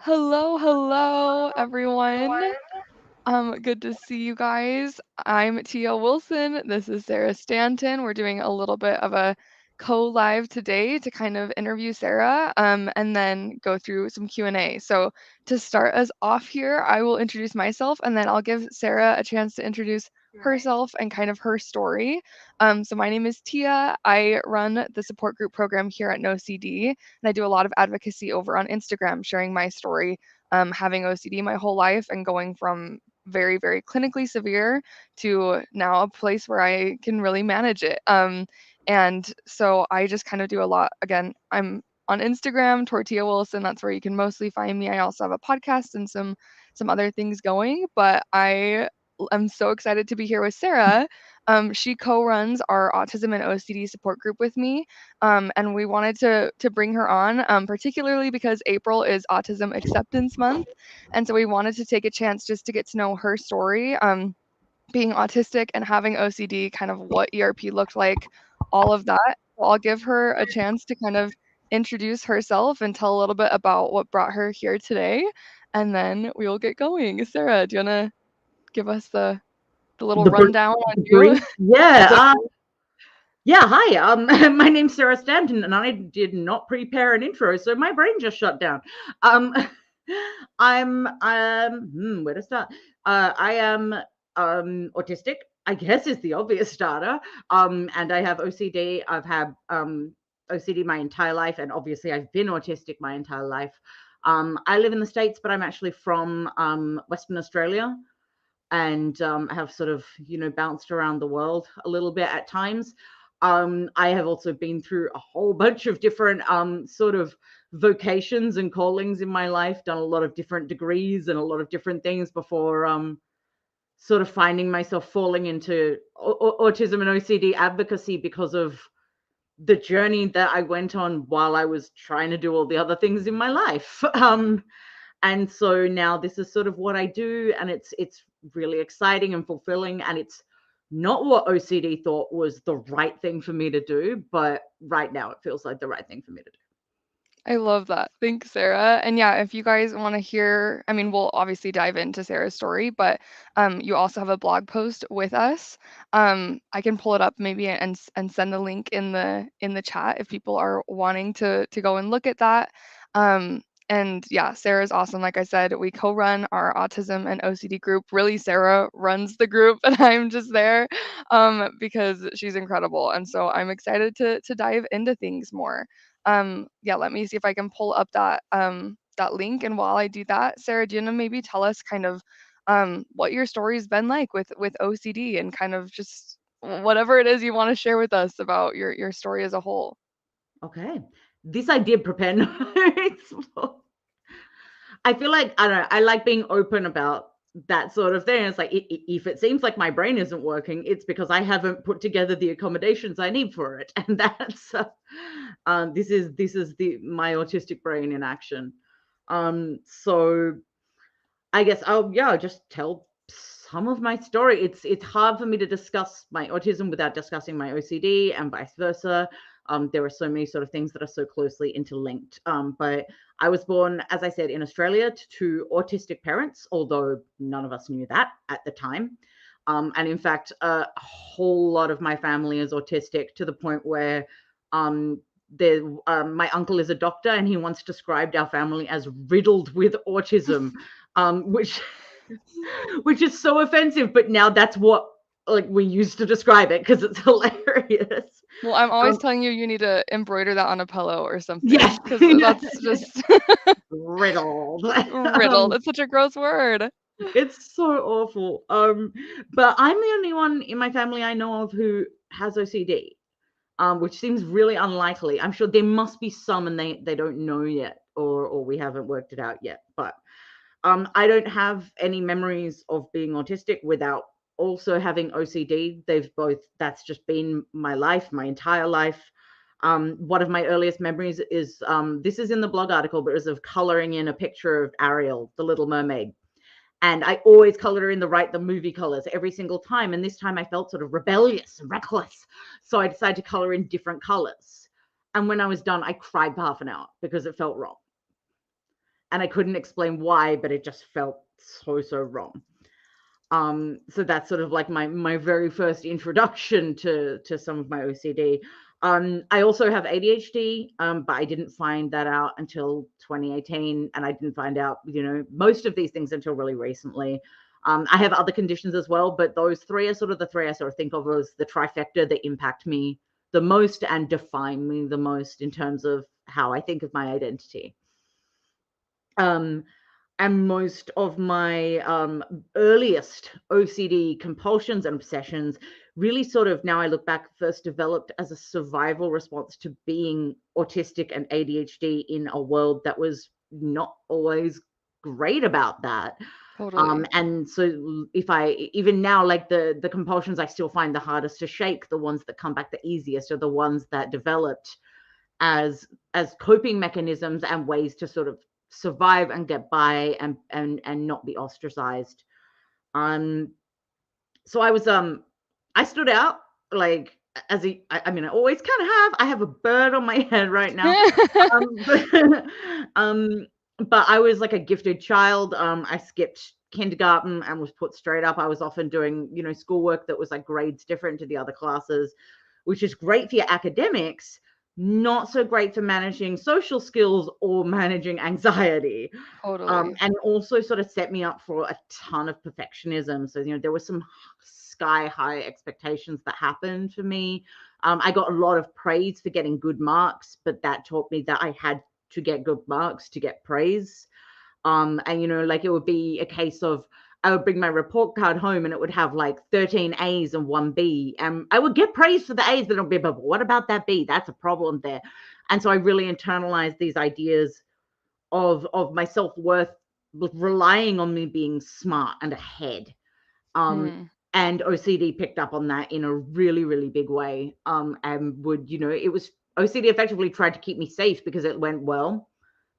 Hello, hello, everyone. Good to see you guys. I'm Tia Wilson. This is Sarah Stanton. We're doing a little bit of a co-live today to kind of interview Sarah, and then go through some Q&A. So to start us off here, I will introduce myself, and then I'll give Sarah a chance to introduce herself and kind of her story. So my name is Tia. I run the support group program here at NoCD, and I do a lot of advocacy over on Instagram, sharing my story, having OCD my whole life and going from very, very clinically severe to now a place where I can really manage it. And so I just kind of do a lot. Again, I'm on Instagram, Tortilla Wilson. That's where you can mostly find me. I also have a podcast and some other things going. But I'm so excited to be here with Sarah. She co-runs our autism and OCD support group with me, and we wanted to bring her on, particularly because April is Autism Acceptance Month, and so we wanted to take a chance just to get to know her story, being autistic and having OCD, kind of what ERP looked like, all of that. So I'll give her a chance to kind of introduce herself and tell a little bit about what brought her here today, and then we will get going. Sarah, do you want to give us the little The br- rundown on the you? brief, yeah, The yeah. Hi, my name's Sarah Stanton, and I did not prepare an intro, so my brain just shut down. Um, where to start? I am autistic. I guess is the obvious starter. And I have OCD. I've had OCD my entire life, and obviously I've been autistic my entire life. I live in the States, but I'm actually from Western Australia. And have sort of bounced around the world a little bit at times. I have also been through a whole bunch of different sort of vocations and callings in my life, done a lot of different degrees and a lot of different things before sort of finding myself falling into autism and OCD advocacy because of the journey that I went on while I was trying to do all the other things in my life. And so now this is sort of what I do, and it's really exciting and fulfilling, and it's not what OCD thought was the right thing for me to do, but right now it feels like the right thing for me to do. I love that. Thanks, Sarah. And yeah, if you guys want to hear, I mean, we'll obviously dive into Sarah's story, but you also have a blog post with us. I can pull it up maybe and send the link in the chat if people are wanting to go and look at that. And yeah, Sarah's awesome. Like I said, we co-run our autism and OCD group. Really, Sarah runs the group, and I'm just there because she's incredible. And so I'm excited to dive into things more. Yeah, let me see if I can pull up that link. And while I do that, Sarah, do you want to maybe tell us kind of what your story's been like with OCD and kind of just whatever it is you want to share with us about your story as a whole? Okay. This I did prepare notes for. I feel like I don't know, I like being open about that sort of thing. It's like if it seems like my brain isn't working, it's because I haven't put together the accommodations I need for it, and that's this is the my autistic brain in action. So I guess I'll just tell some of my story. It's hard for me to discuss my autism without discussing my OCD and vice versa. There are so many sort of things that are so closely interlinked. But I was born, as I said, in Australia to autistic parents, although none of us knew that at the time. And in fact, a whole lot of my family is autistic to the point where um, my uncle is a doctor, and he once described our family as riddled with autism, which which is so offensive. But now that's what like we used to describe it because it's hilarious. Well, I'm always Um, telling you you need to embroider that on a pillow or yes, something because that's just riddled. riddled. It's such a gross word. It's so awful. But I'm the only one in my family I know of who has OCD. Which seems really unlikely. I'm sure there must be some, and they don't know yet, or we haven't worked it out yet. But I don't have any memories of being autistic without also having OCD. That's just been my life, my entire life. One of my earliest memories is this is in the blog article, but it was of coloring in a picture of Ariel, the Little Mermaid. And I always colored her in the movie colors every single time. And this time I felt sort of rebellious and reckless. So I decided to color in different colors. And when I was done, I cried for half an hour because it felt wrong. I couldn't explain why, but it just felt so wrong. So that's sort of like my very first introduction to some of my OCD. I also have ADHD, but I didn't find that out until 2018, and I didn't find out, most of these things until really recently. I have other conditions as well, but those three are sort of the three I sort of think of as the trifecta that impact me the most and define me the most in terms of how I think of my identity. And most of my earliest OCD compulsions and obsessions really sort of, now I look back, first developed as a survival response to being autistic and ADHD in a world that was not always great about that. Totally. And so even now, like the compulsions I still find the hardest to shake, the ones that come back the easiest are the ones that developed as coping mechanisms and ways to sort of survive and get by and not be ostracized. So I stood out, like, as I mean, I always kind of have. I have a bird on my head right now. But, but I was like a gifted child. I skipped kindergarten and was put straight up. I was often doing, schoolwork that was like grades different to the other classes, which is great for your academics, not so great for managing social skills or managing anxiety. Totally. And also sort of set me up for a ton of perfectionism. So, there were some sky high expectations that happened for me. I got a lot of praise for getting good marks, but that taught me that I had to get good marks to get praise. And, like, it would be a case of, I would bring my report card home and it would have like 13 A's and 1 B. And I would get praise for the A's, but it'll be, but what about that B? That's a problem there. And so I really internalized these ideas of my self-worth relying on me being smart and ahead. And OCD picked up on that in a really, really big way. And would, it was, OCD effectively tried to keep me safe because it went, well,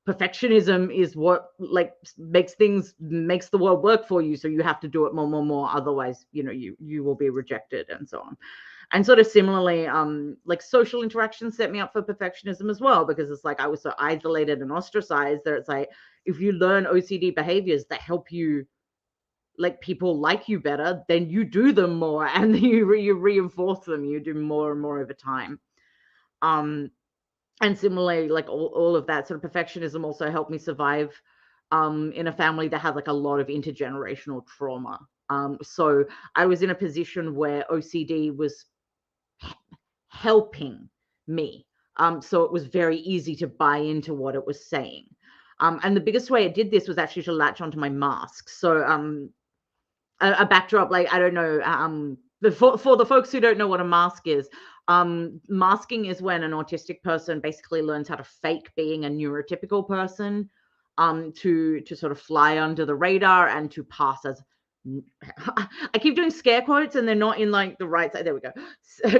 perfectionism is what like makes the world work for you. So you have to do it more. Otherwise, you will be rejected and so on. And sort of similarly, like social interactions set me up for perfectionism as well, because it's like I was so isolated and ostracized that it's like, if you learn OCD behaviors that help you, like, people like you better, then you do them more and you reinforce them. You do more and more over time. And similarly, like all of that sort of perfectionism also helped me survive in a family that had like a lot of intergenerational trauma. So I was in a position where OCD was helping me. So it was very easy to buy into what it was saying. And the biggest way it did this was actually to latch onto my mask. So a backdrop, like, I don't know, for the folks who don't know what a mask is, masking is when an autistic person basically learns how to fake being a neurotypical person, to sort of fly under the radar and to pass as I keep doing scare quotes and they're not in like the right side. There we go.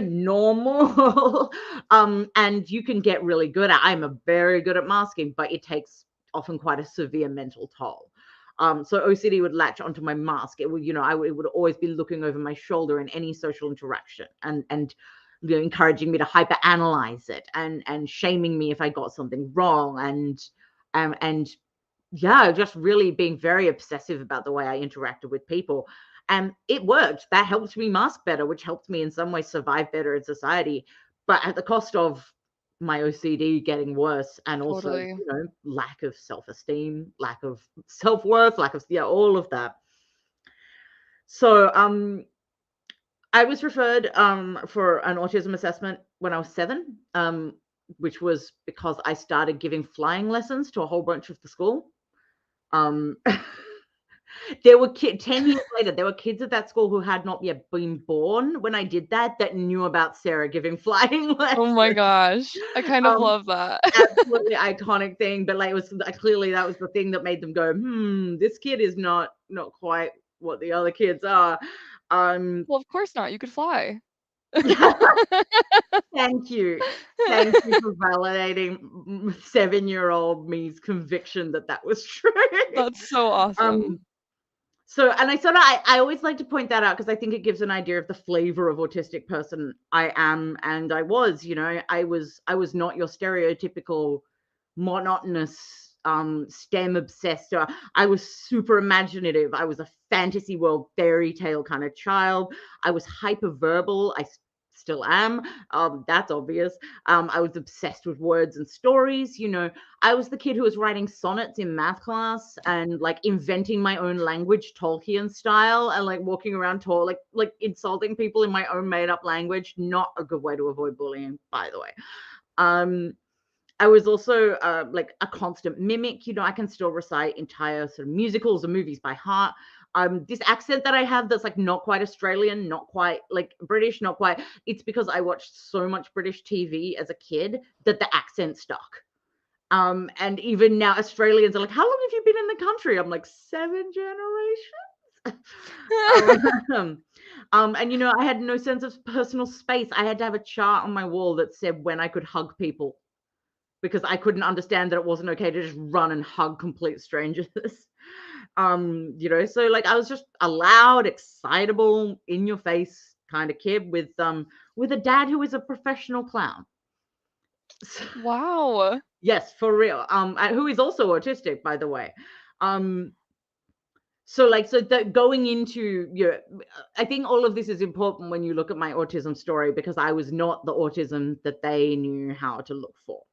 Normal. And you can get really good at, I'm a very good at masking, but it takes often quite a severe mental toll. So OCD would latch onto my mask. It would, it would always be looking over my shoulder in any social interaction and encouraging me to hyperanalyze it and shaming me if I got something wrong and yeah, just really being very obsessive about the way I interacted with people. And it worked. That helped me mask better, which helped me in some ways survive better in society, but at the cost of my OCD getting worse and also, Totally. lack of self-esteem, lack of self-worth, lack of, all of that. So I was referred for an autism assessment when I was 7, which was because I started giving flying lessons to a whole bunch of the school. There were 10 years later, there were kids at that school who had not yet been born when I did that knew about Sarah giving flying lessons. Oh my gosh. I kind of love that. Absolutely iconic thing, but like it was clearly that was the thing that made them go, this kid is not quite what the other kids are. Well, of course not. You could fly. Thank you. Thank you for validating 7-year-old me's conviction that was true. That's so awesome. So, and I always like to point that out because I think it gives an idea of the flavor of autistic person I am and I was. I was not your stereotypical monotonous STEM obsessed. So I was super imaginative. I was a fantasy world fairy tale kind of child. I was hyperverbal. I still am. That's obvious. I was obsessed with words and stories. I was the kid who was writing sonnets in math class and like inventing my own language, Tolkien style, and like walking around like insulting people in my own made up language. Not a good way to avoid bullying, by the way. I was also like a constant mimic. I can still recite entire sort of musicals or movies by heart. This accent that I have that's like not quite Australian, not quite like British, not quite. It's because I watched so much British TV as a kid that the accent stuck. And even now Australians are like, how long have you been in the country? I'm like, 7 generations. And I had no sense of personal space. I had to have a chart on my wall that said when I could hug people, because I couldn't understand that it wasn't okay to just run and hug complete strangers. So like I was just a loud, excitable, in your face kind of kid with a dad who is a professional clown. Wow. Yes, for real. Who is also autistic, by the way. So going into I think all of this is important when you look at my autism story, because I was not the autism that they knew how to look for.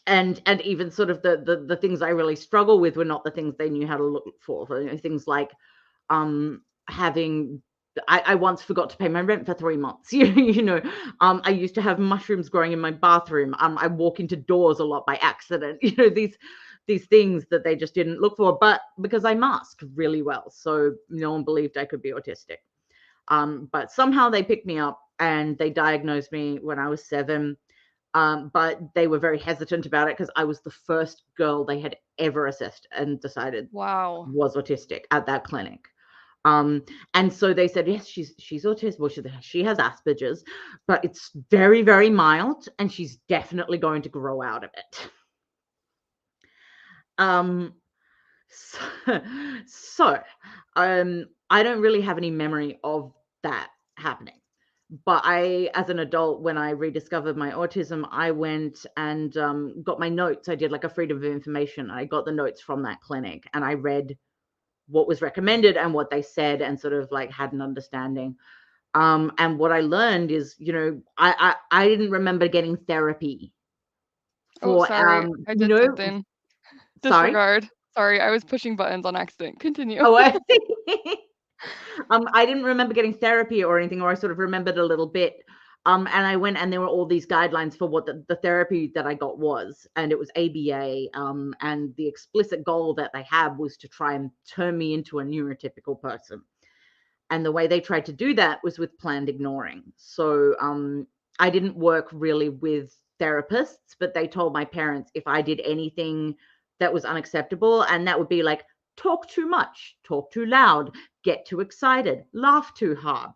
And even sort of the things I really struggle with were not the things they knew how to look for. Things like having I once forgot to pay my rent for 3 months. I used to have mushrooms growing in my bathroom. I walk into doors a lot by accident. These things that they just didn't look for, but because I masked really well, so no one believed I could be autistic. But somehow they picked me up and they diagnosed me when I was 7. But they were very hesitant about it because I was the first girl they had ever assessed and decided Wow. was autistic at that clinic. And so they said, yes, she's autistic. Well, she has Asperger's, but it's very, very mild, and she's definitely going to grow out of it. So I don't really have any memory of that happening. But as an adult, when I rediscovered my autism, I went and got my notes. I did like a freedom of information. I got the notes from that clinic and I read what was recommended and what they said, and sort of like had an understanding. And what I learned is, I didn't remember getting therapy Oh, for, sorry. I did something. sorry. Disregard. Sorry, I was pushing buttons on accident. Continue. Oh, I didn't remember getting therapy or anything, or I sort of remembered a little bit. And I went and there were all these guidelines for what the therapy that I got was, and it was ABA. And the explicit goal that they had was to try and turn me into a neurotypical person. And the way they tried to do that was with planned ignoring. So I didn't work really with therapists, but they told my parents if I did anything that was unacceptable, and that would be like, talk too much, talk too loud, get too excited, laugh too hard,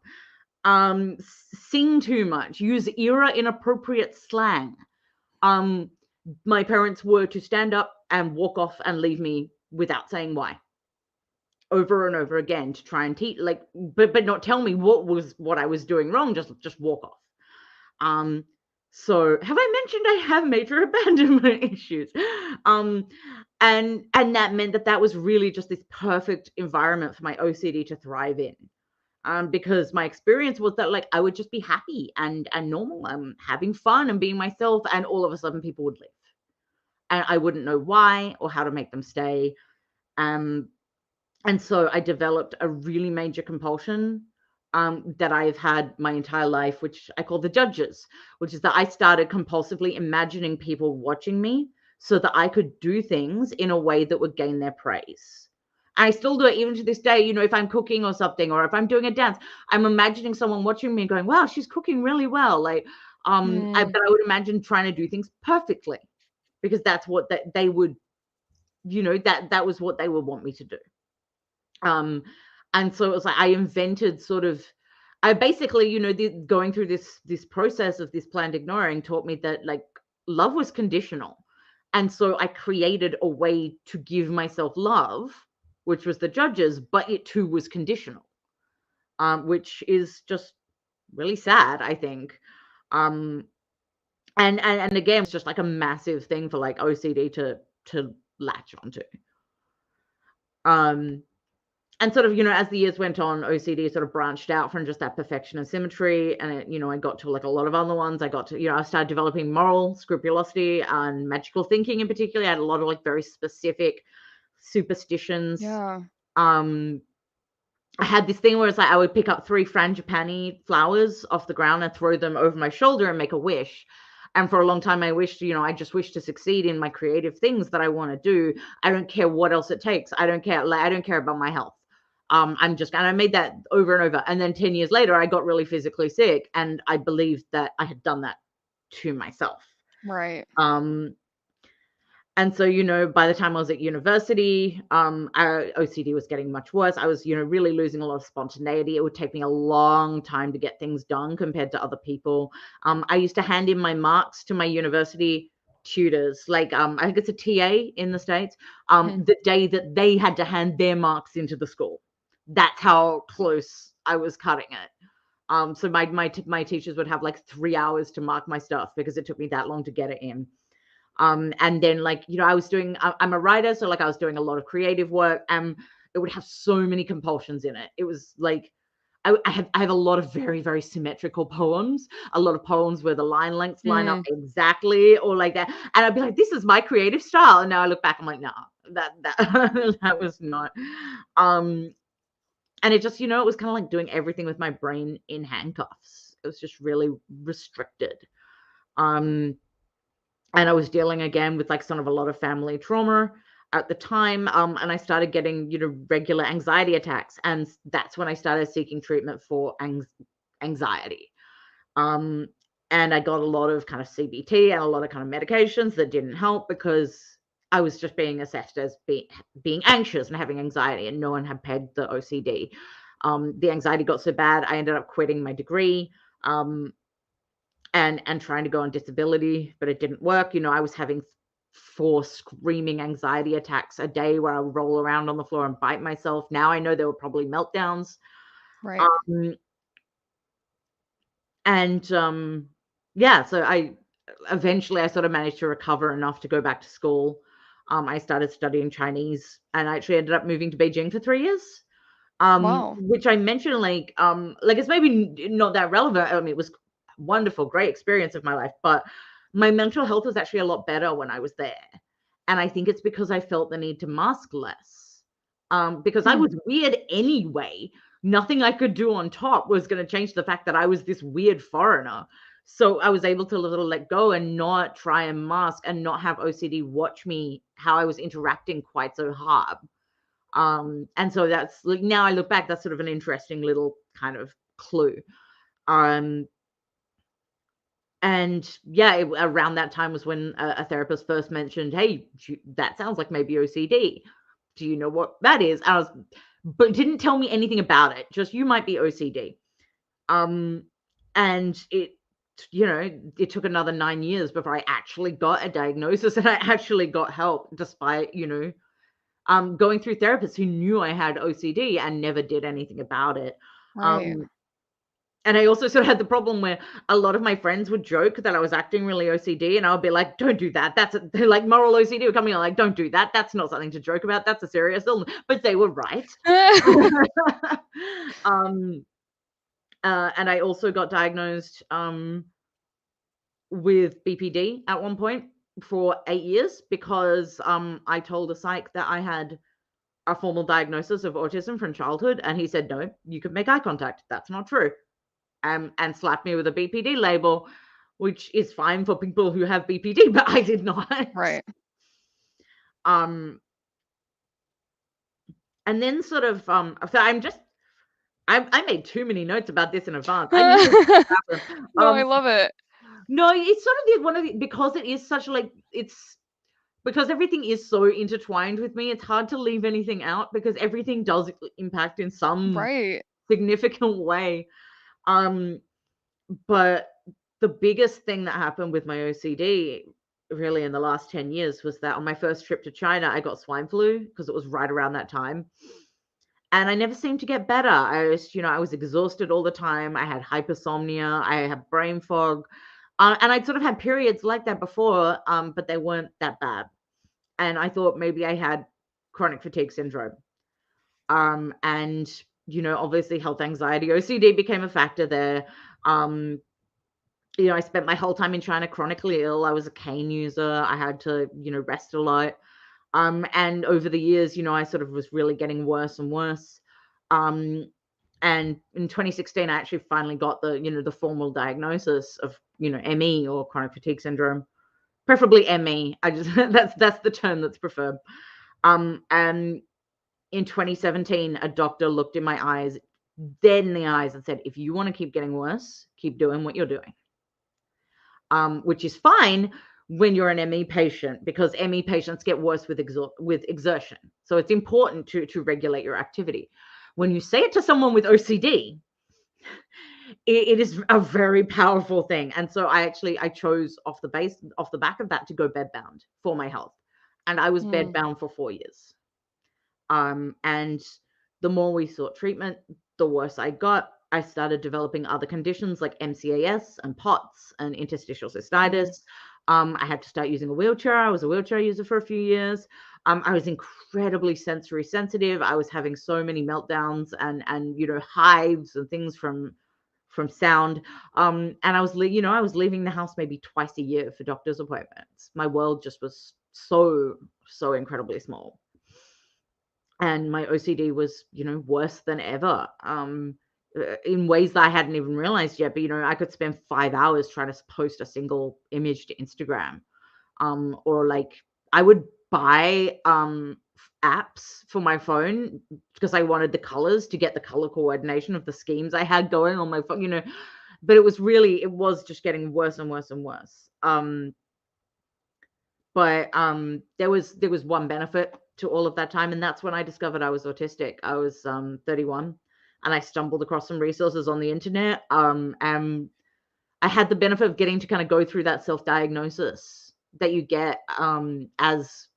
sing too much, use era inappropriate slang. My parents were to stand up and walk off and leave me without saying why, over and over again, to try and teach, like, but not tell me what I was doing wrong, just walk off. So have I mentioned I have major abandonment issues? And that meant that was really just this perfect environment for my OCD to thrive in. Because my experience was that like I would just be happy and normal, having fun and being myself, and all of a sudden people would leave, and I wouldn't know why or how to make them stay. And so I developed a really major compulsion that I've had my entire life, which I call the judges, which is that I started compulsively imagining people watching me so that I could do things in a way that would gain their praise. And I still do it even to this day. If I'm cooking or something, or if I'm doing a dance, I'm imagining someone watching me and going, wow, she's cooking really well. Like, but I would imagine trying to do things perfectly, because that's what they would, that was what they would want me to do. And so it was like I invented I basically, going through this process of this planned ignoring taught me that like love was conditional. And so I created a way to give myself love, which was the judges, but it too was conditional, which is just really sad, I think. And again, it's just like a massive thing for like OCD to latch onto. And sort of, as the years went on, OCD sort of branched out from just that perfection and symmetry. And, I got to like a lot of other ones. I got to, I started developing moral scrupulosity and magical thinking in particular. I had a lot of like very specific superstitions. Yeah. I had this thing where it's like I would pick up 3 frangipani flowers off the ground and throw them over my shoulder and make a wish. And for a long time, I wished, I just wish to succeed in my creative things that I want to do. I don't care what else it takes. I don't care. Like, I don't care about my health. And I made that over and over. And then 10 years later, I got really physically sick, and I believed that I had done that to myself. Right. And so, by the time I was at university, OCD was getting much worse. I was, really losing a lot of spontaneity. It would take me a long time to get things done compared to other people. I used to hand in my marks to my university tutors, like I think it's a TA in the States, the day that they had to hand their marks into the school. That's how close I was cutting it. So my teachers would have like 3 hours to mark my stuff because it took me that long to get it in. And then like, I'm a writer. So like I was doing a lot of creative work, and it would have so many compulsions in it. It was like, I have a lot of very, very symmetrical poems, a lot of poems where the line lengths line up exactly or like that. And I'd be like, this is my creative style. And now I look back, I'm like, no, that that was not. And it just, it was kind of like doing everything with my brain in handcuffs. It was just really restricted. And I was dealing again with like sort of a lot of family trauma at the time. And I started getting, regular anxiety attacks. And that's when I started seeking treatment for anxiety. And I got a lot of kind of CBT and a lot of kind of medications that didn't help because I was just being assessed as being anxious and having anxiety, and no one had pegged the OCD. The anxiety got so bad, I ended up quitting my degree. And trying to go on disability, but it didn't work. I was having 4 screaming anxiety attacks a day where I would roll around on the floor and bite myself. Now I know they were probably meltdowns. Right. Yeah, so I eventually sort of managed to recover enough to go back to school. I started studying Chinese, and I actually ended up moving to Beijing for 3 years. Wow. Which I mentioned, like it's maybe not that relevant. I mean, it was wonderful, great experience of my life, but my mental health was actually a lot better when I was there. And I think it's because I felt the need to mask less. Because I was weird anyway. Nothing I could do on top was going to change the fact that I was this weird foreigner. So I was able to little let go and not try and mask and not have OCD watch me how I was interacting quite so hard. And so that's like, now I look back, that's sort of an interesting little kind of clue. And yeah, around that time was when a therapist first mentioned, hey, that sounds like maybe OCD. Do you know what that is? But didn't tell me anything about it. Just, you might be OCD. And it took another 9 years before I actually got a diagnosis and I actually got help, despite, going through therapists who knew I had OCD and never did anything about it. Right. And I also sort of had the problem where a lot of my friends would joke that I was acting really OCD, and I would be like, don't do that. They're like, moral OCD were coming on, like, don't do that. That's not something to joke about. That's a serious illness. But they were right. And I also got diagnosed with BPD at one point for 8 years because I told a psych that I had a formal diagnosis of autism from childhood, and he said, no, you could make eye contact. That's not true. And slapped me with a BPD label, which is fine for people who have BPD, but I did not. Right. And then sort of, so I made too many notes about this in advance. No, I love it. No, it's sort of one of the, because it is such like, because everything is so intertwined with me, it's hard to leave anything out because everything does impact in some significant way. But the biggest thing that happened with my OCD really in the last 10 years was that on my first trip to China, I got swine flu because it was right around that time. And I never seemed to get better. I was exhausted all the time. I had hypersomnia. I had brain fog. And I'd sort of had periods like that before, but they weren't that bad. And I thought maybe I had chronic fatigue syndrome. And, obviously health anxiety, OCD became a factor there. I spent my whole time in China chronically ill. I was a cane user. I had to, rest a lot. And over the years, I sort of was really getting worse and worse. And in 2016, I actually finally got the formal diagnosis of, ME, or chronic fatigue syndrome, preferably ME. I just, that's the term that's preferred. And in 2017, a doctor looked in my eyes, dead in the eyes, and said, if you want to keep getting worse, keep doing what you're doing. Which is fine when you're an ME patient, because ME patients get worse with exertion. So it's important to regulate your activity. When you say it to someone with OCD, it is a very powerful thing. And so I chose off the back of that to go bedbound for my health. And I was bedbound for 4 years. And the more we sought treatment, the worse I got. I started developing other conditions like MCAS and POTS and interstitial cystitis. I had to start using a wheelchair. I was a wheelchair user for a few years. I was incredibly sensory sensitive. I was having so many meltdowns and hives and things from sound. And I was leaving the house maybe twice a year for doctor's appointments. My world just was so incredibly small. And my OCD was, worse than ever. In ways that I hadn't even realized yet. But, I could spend 5 hours trying to post a single image to Instagram. Or like I would buy apps for my phone because I wanted the colors to get the color coordination of the schemes I had going on my phone, but it was just getting worse and worse and worse. But there was one benefit to all of that time, and that's when I discovered I was autistic. I was 31, and I stumbled across some resources on the internet. And I had the benefit of getting to kind of go through that self-diagnosis that you get as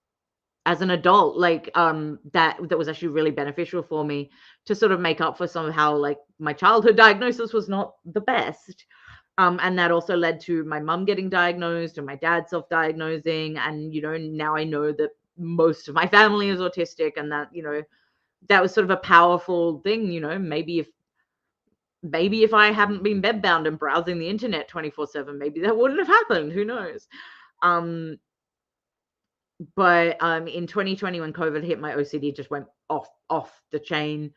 an adult, like that was actually really beneficial for me to sort of make up for somehow like my childhood diagnosis was not the best. And that also led to my mum getting diagnosed and my dad self-diagnosing. And, now I know that most of my family is autistic, and that, that was sort of a powerful thing. Maybe if I hadn't been bedbound and browsing the internet 24/7, maybe that wouldn't have happened. Who knows? But in 2020, when COVID hit, my OCD just went off the chain.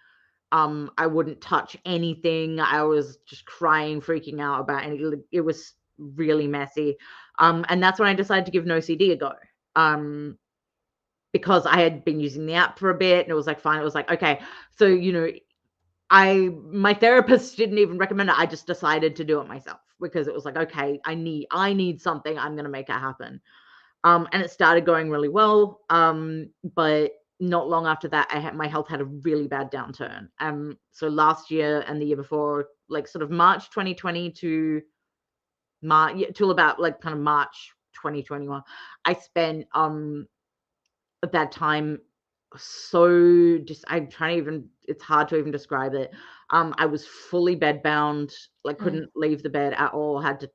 I wouldn't touch anything. I was just crying, freaking out about it. It was really messy. And that's when I decided to give NoCD a go. Because I had been using the app for a bit, and it was like fine. It was like, okay, so my therapist didn't even recommend it. I just decided to do it myself because it was like, okay, I need something. I'm gonna make it happen. And it started going really well. But not long after that, my health had a really bad downturn. So last year and the year before, like sort of March 2020 to till about like kind of March 2021, I spent at that time so just it's hard to even describe it. I was fully bedbound, like couldn't leave the bed at all, had to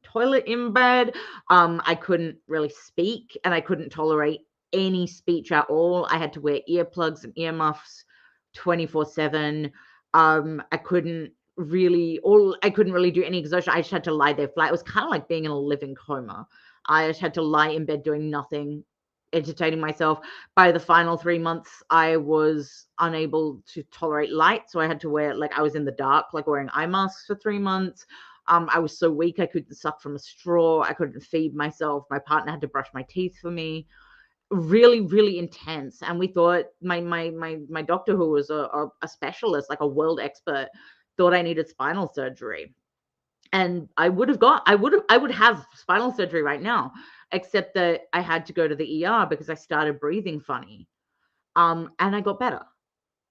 toilet in bed. I couldn't really speak, and I couldn't tolerate any speech at all. I had to wear earplugs and earmuffs 24/7. I couldn't really do any exertion. I just had to lie there flat. It was kind of like being in a living coma. I just had to lie in bed doing nothing, entertaining myself. By the final 3 months, I was unable to tolerate light, so I had to wear, like, I was in the dark, like wearing eye masks for 3 months. I was so weak I couldn't suck from a straw. I couldn't feed myself. My partner had to brush my teeth for me. Really, really intense. And we thought my doctor, who was a specialist, like a world expert, thought I needed spinal surgery. And I would have spinal surgery right now, except that I had to go to the ER because I started breathing funny. And I got better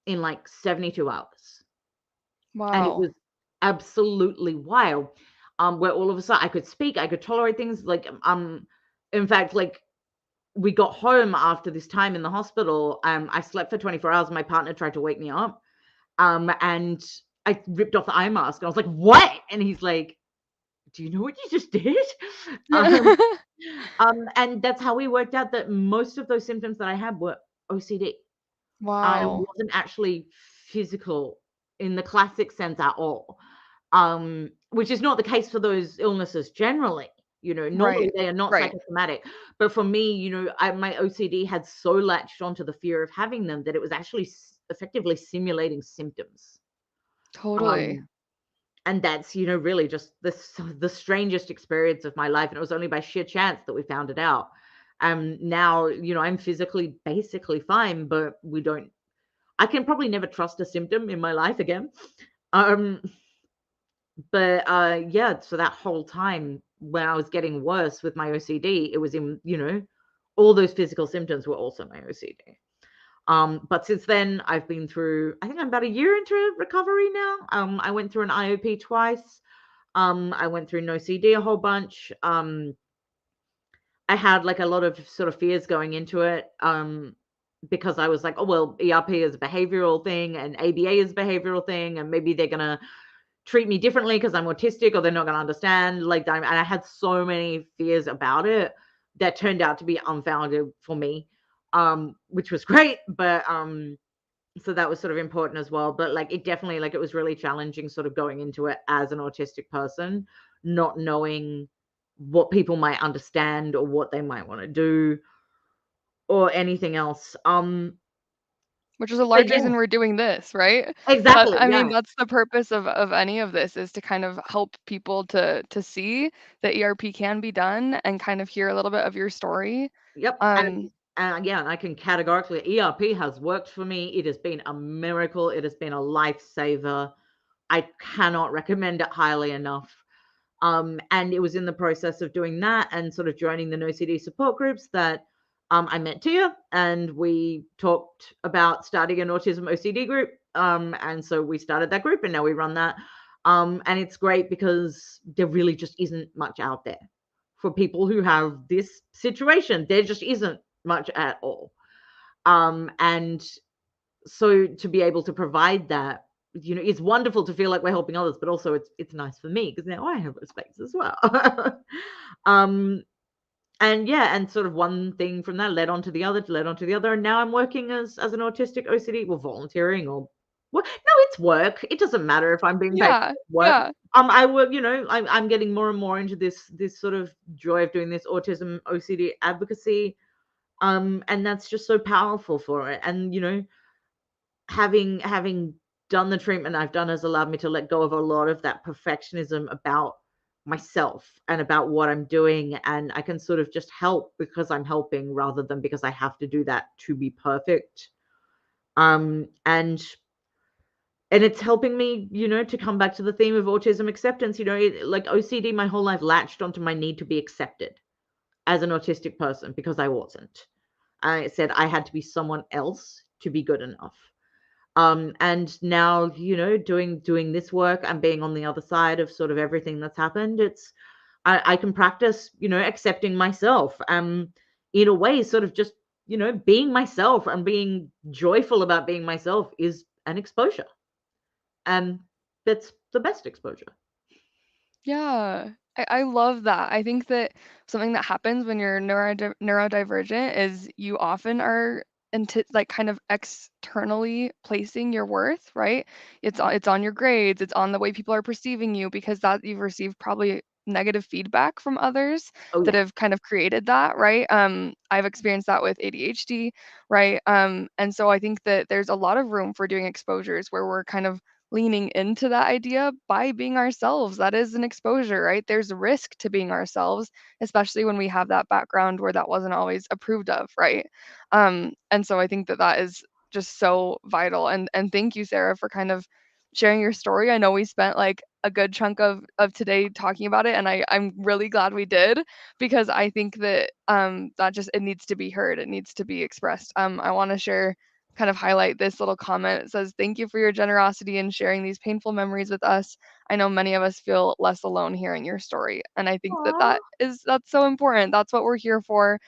in like 72 hours. Wow. And it was absolutely wild. Where all of a sudden I could speak, I could tolerate things. Like, in fact, like we got home after this time in the hospital. I slept for 24 hours. My partner tried to wake me up. And I ripped off the eye mask. And I was like, what? And he's like, do you know what you just did? Um, and that's how we worked out that most of those symptoms that I had were OCD. It Wow. wasn't actually physical in the classic sense at all, which is not the case for those illnesses generally. Normally Right. they are not Right. psychosomatic. But for me, my OCD had so latched onto the fear of having them that it was actually effectively simulating symptoms. Totally. Um, and that's, really just the strangest experience of my life. And it was only by sheer chance that we found it out. Now, I'm physically basically fine, but I can probably never trust a symptom in my life again. Um, but yeah, so that whole time when I was getting worse with my OCD, it was all those physical symptoms were also my OCD. But since then, I've been through, I think I'm about a year into recovery now. I went through an IOP twice. I went through an OCD a whole bunch. I had like a lot of sort of fears going into it. Because I was like, oh well, ERP is a behavioral thing and ABA is a behavioral thing, and maybe they're gonna treat me differently because I'm autistic, or they're not gonna understand. And I had so many fears about it that turned out to be unfounded for me, which was great. But so that was sort of important as well. But like it definitely, like, it was really challenging sort of going into it as an autistic person, not knowing what people might understand or what they might want to do or anything else. Which is a But large yeah, reason we're doing this, right? exactly. I Yeah. mean, that's the purpose of any of this, is to kind of help people to see that ERP can be done and kind of hear a little bit of your story. Yep. Um, And again, I can categorically, ERP has worked for me. It has been a miracle. It has been a lifesaver. I cannot recommend it highly enough. And it was in the process of doing that and sort of joining the NoCD support groups that I met Tia, and we talked about starting an autism OCD group. And so we started that group, and now we run that. And it's great because there really just isn't much out there for people who have this situation. There just isn't much at all. And so to be able to provide that, it's wonderful to feel like we're helping others, but also it's nice for me because now I have a space as well. um, and yeah, and sort of one thing from that led on to the other, led on to the other, and now I'm working as an autistic OCD, well, volunteering or well, no, it's work. It doesn't matter if I'm being paid yeah, for work. yeah. I work, I'm getting more and more into this sort of joy of doing this autism OCD advocacy. And that's just so powerful for it. And having done the treatment I've done has allowed me to let go of a lot of that perfectionism about myself and about what I'm doing, and I can sort of just help because I'm helping rather than because I have to do that to be perfect. And it's helping me, to come back to the theme of autism acceptance. Like OCD my whole life latched onto my need to be accepted as an autistic person because I wasn't. I said I had to be someone else to be good enough. And now, doing this work and being on the other side of sort of everything that's happened, I can practice, accepting myself, in a way, sort of just, being myself and being joyful about being myself is an exposure, and that's the best exposure. Yeah, I love that. I think that something that happens when you're neurodivergent is you often are into like kind of externally placing your worth, right? It's on your grades, it's on the way people are perceiving you, because that you've received probably negative feedback from others Oh that yeah. have kind of created that, right? I've experienced that with ADHD, right? And so I think that there's a lot of room for doing exposures where we're kind of leaning into that idea by being ourselves. That is an exposure, right? There's a risk to being ourselves, especially when we have that background where that wasn't always approved of, right? And so I think that that is just so vital. And thank you, Sarah, for kind of sharing your story. I know we spent like a good chunk of today talking about it, and I'm really glad we did, because I think that that just, it needs to be heard, it needs to be expressed. I want to share, kind of highlight this little comment. It says, "Thank you for your generosity in sharing these painful memories with us. I know many of us feel less alone hearing your story." And I think that Aw. that's so important. That's what we're here for.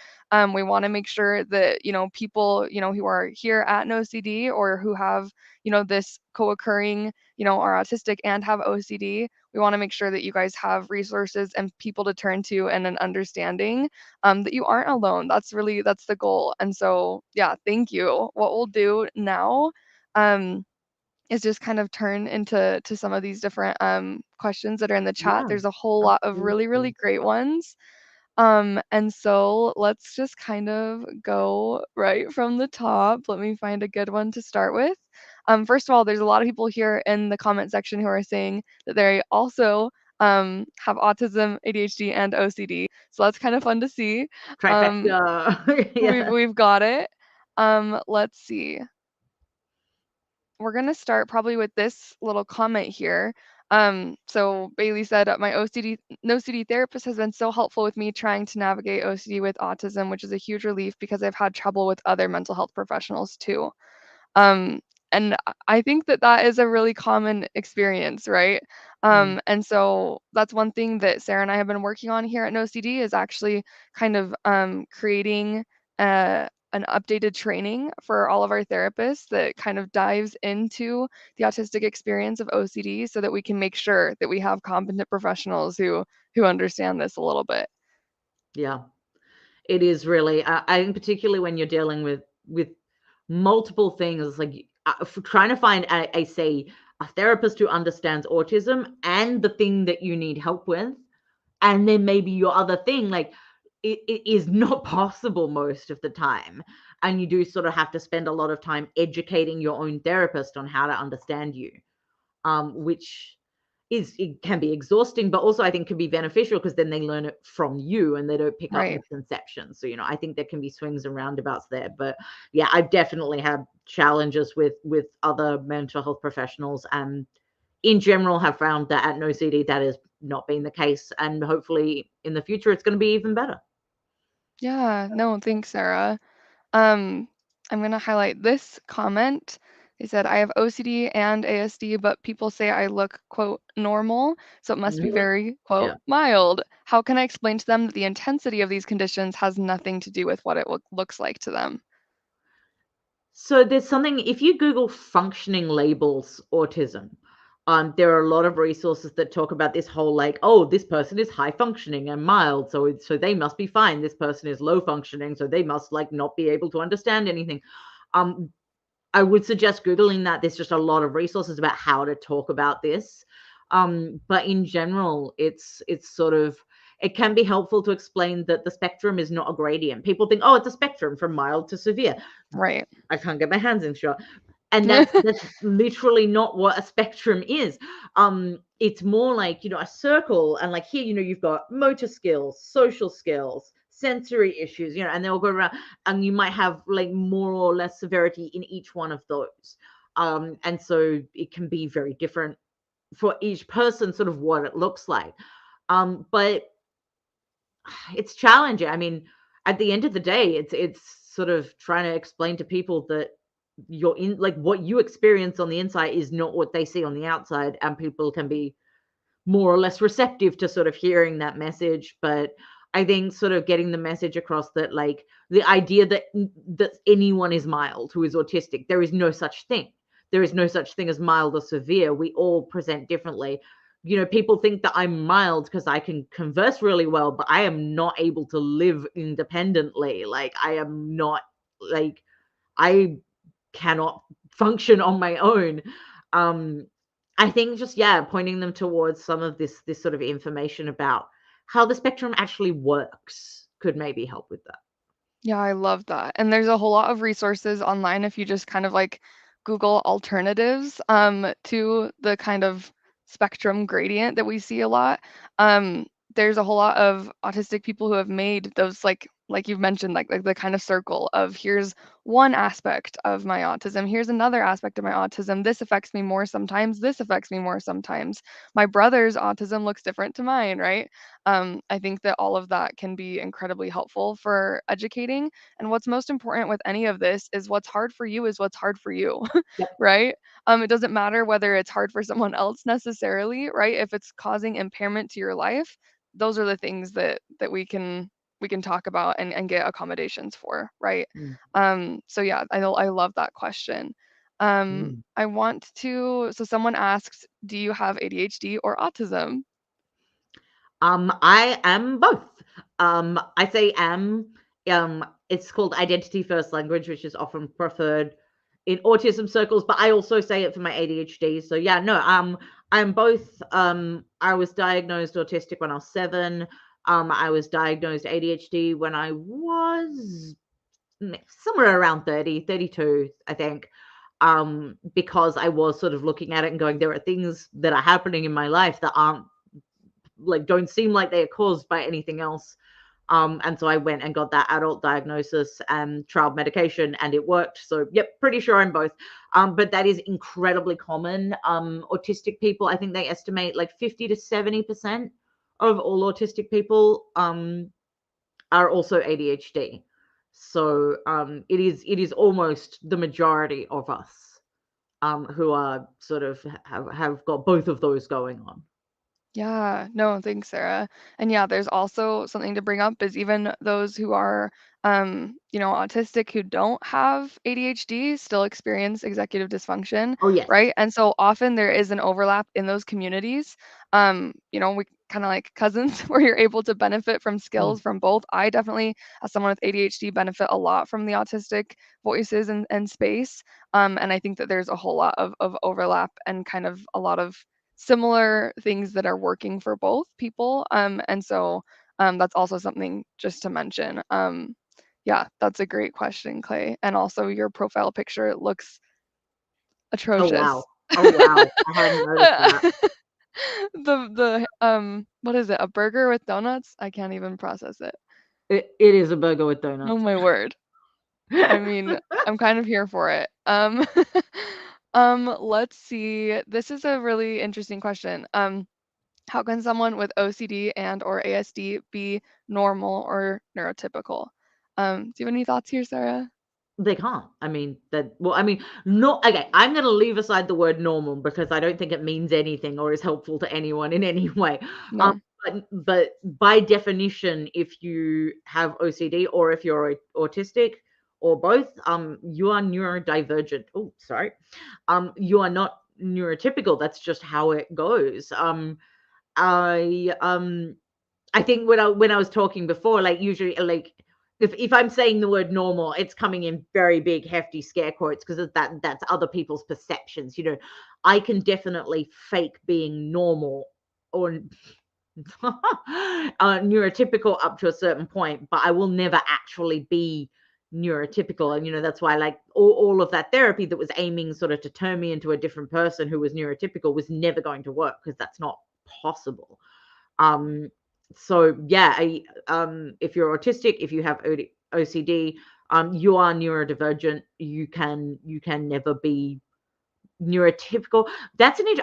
We want to make sure that, people, who are here at NoCD or who have, this co-occurring, are autistic and have OCD, we want to make sure that you guys have resources and people to turn to and an understanding, that you aren't alone. That's the goal. And so, yeah, thank you. What we'll do now, um, is just kind of turn into some of these different questions that are in the chat. Yeah, There's a whole lot of really, really absolutely. great ones. And so let's just kind of go right from the top. Let me find a good one to start with. First of all, there's a lot of people here in the comment section who are saying that they also have autism, ADHD, and OCD. So that's kind of fun to see. Um, Trifecta. we've Yeah. we've got it. Let's see. We're going to start probably with this little comment here. So Bailey said, my OCD therapist has been so helpful with me trying to navigate OCD with autism, which is a huge relief because I've had trouble with other mental health professionals too. Um, and I think that that is a really common experience, right? Mm. And so that's one thing that Sarah and I have been working on here at NoCD is actually kind of creating an updated training for all of our therapists that kind of dives into the autistic experience of OCD so that we can make sure that we have competent professionals who understand this a little bit. Yeah. It is really, I think particularly when you're dealing with multiple things, like trying to find say a therapist who understands autism and the thing that you need help with, and then maybe your other thing, like it is not possible most of the time, and you do sort of have to spend a lot of time educating your own therapist on how to understand you, which it can be exhausting, but also I think can be beneficial because then they learn it from you and they don't pick up Right. misconceptions. So, I think there can be swings and roundabouts there. But yeah, I've definitely had challenges with other mental health professionals, and in general have found that at NoCD that has not been the case. And hopefully in the future it's going to be even better. Yeah, no, thanks, Sarah. Um, I'm going to highlight this comment. They said, I have OCD and ASD, but people say I look, quote, normal, so it must be Mhm. very, quote, Yeah. mild. How can I explain to them that the intensity of these conditions has nothing to do with what it looks like to them? So there's something, if you Google functioning labels autism, there are a lot of resources that talk about this whole like, oh, this person is high functioning and mild, so they must be fine. This person is low functioning, so they must like not be able to understand anything. Um, I would suggest Googling that. There's just a lot of resources about how to talk about this. But in general, it's sort of, it can be helpful to explain that the spectrum is not a gradient. People think, oh, it's a spectrum from mild to severe. Right. I can't get my hands in shot. And that's literally not what a spectrum is. It's more like, a circle, and like here, you've got motor skills, social skills, sensory issues, and they'll go around, and you might have like more or less severity in each one of those. And so it can be very different for each person, sort of what it looks like. But it's challenging. I mean, at the end of the day, it's sort of trying to explain to people that you're in, like, what you experience on the inside is not what they see on the outside, and people can be more or less receptive to sort of hearing that message. But I think sort of getting the message across that, like, the idea that anyone is mild who is autistic, there is no such thing. There is no such thing as mild or severe. We all present differently. People think that I'm mild because I can converse really well, but I am not able to live independently. Like, I am not, like, I cannot function on my own. Um, I think just, yeah, pointing them towards some of this sort of information about how the spectrum actually works could maybe help with that. Yeah, I love that. And there's a whole lot of resources online if you just kind of like Google alternatives to the kind of spectrum gradient that we see a lot. There's a whole lot of autistic people who have made those like you've mentioned like the kind of circle of here's one aspect of my autism, here's another aspect of my autism. This affects me more sometimes, this affects me more sometimes. My brother's autism looks different to mine, right? I think that all of that can be incredibly helpful for educating. And what's most important with any of this is what's hard for you is what's hard for you, Yep. right? It doesn't matter whether it's hard for someone else necessarily, right? If it's causing impairment to your life, those are the things that we can talk about and get accommodations for, right? Mm. So yeah, I love that question. Mm. I want to, so someone asks, do you have ADHD or autism? I am both. I say am. It's called identity first language, which is often preferred in autism circles, but I also say it for my ADHD. So yeah, no, I'm both. I was diagnosed autistic when I was 7. I was diagnosed ADHD when I was somewhere around 30, 32, I think. Because I was sort of looking at it and going, there are things that are happening in my life that aren't like don't seem like they are caused by anything else. And so I went and got that adult diagnosis and trial medication, and it worked. So, yep, pretty sure I'm both. But that is incredibly common. Autistic people, I think they estimate like 50 to 70% of all autistic people are also ADHD. So it is almost the majority of us who are sort of have got both of those going on. Yeah, no, thanks, Sarah. And yeah, there's also something to bring up is even those who are, autistic who don't have ADHD still experience executive dysfunction, Oh yes. right? And so often there is an overlap in those communities. We kind of like cousins where you're able to benefit from Mm. skills from both. I definitely, as someone with ADHD, benefit a lot from the autistic voices and space. And I think that there's a whole lot of overlap and kind of a lot of similar things that are working for both people. And so that's also something just to mention. Yeah, that's a great question, Clay. And also your profile picture looks Oh wow. atrocious. Oh wow. I hadn't noticed that. The what is it? A burger with donuts? I can't even process it. It is a burger with Oh donuts. my word. I mean, I'm kind of here for it. Let's see. This is a really interesting question. How can someone with OCD and or ASD be normal or neurotypical? Do you have any thoughts here, Sarah? They can't. I mean, that well, I mean, not okay. I'm going to leave aside the word normal because I don't think it means anything or is helpful to anyone in any way. Um, No. but by definition, if you have OCD or if you're autistic or both, you are neurodivergent. Oh, sorry. You are not neurotypical. That's just how it goes. I I think when I was talking before, like usually like if I'm saying the word normal, it's coming in very big, hefty scare quotes because that's other people's perceptions. I can definitely fake being normal or neurotypical up to a certain point, but I will never actually be neurotypical. And that's why like all of that therapy that was aiming sort of to turn me into a different person who was neurotypical was never going to work because that's not possible. Um, so yeah, if you're autistic, if you have OCD, you are neurodivergent. You can never be neurotypical.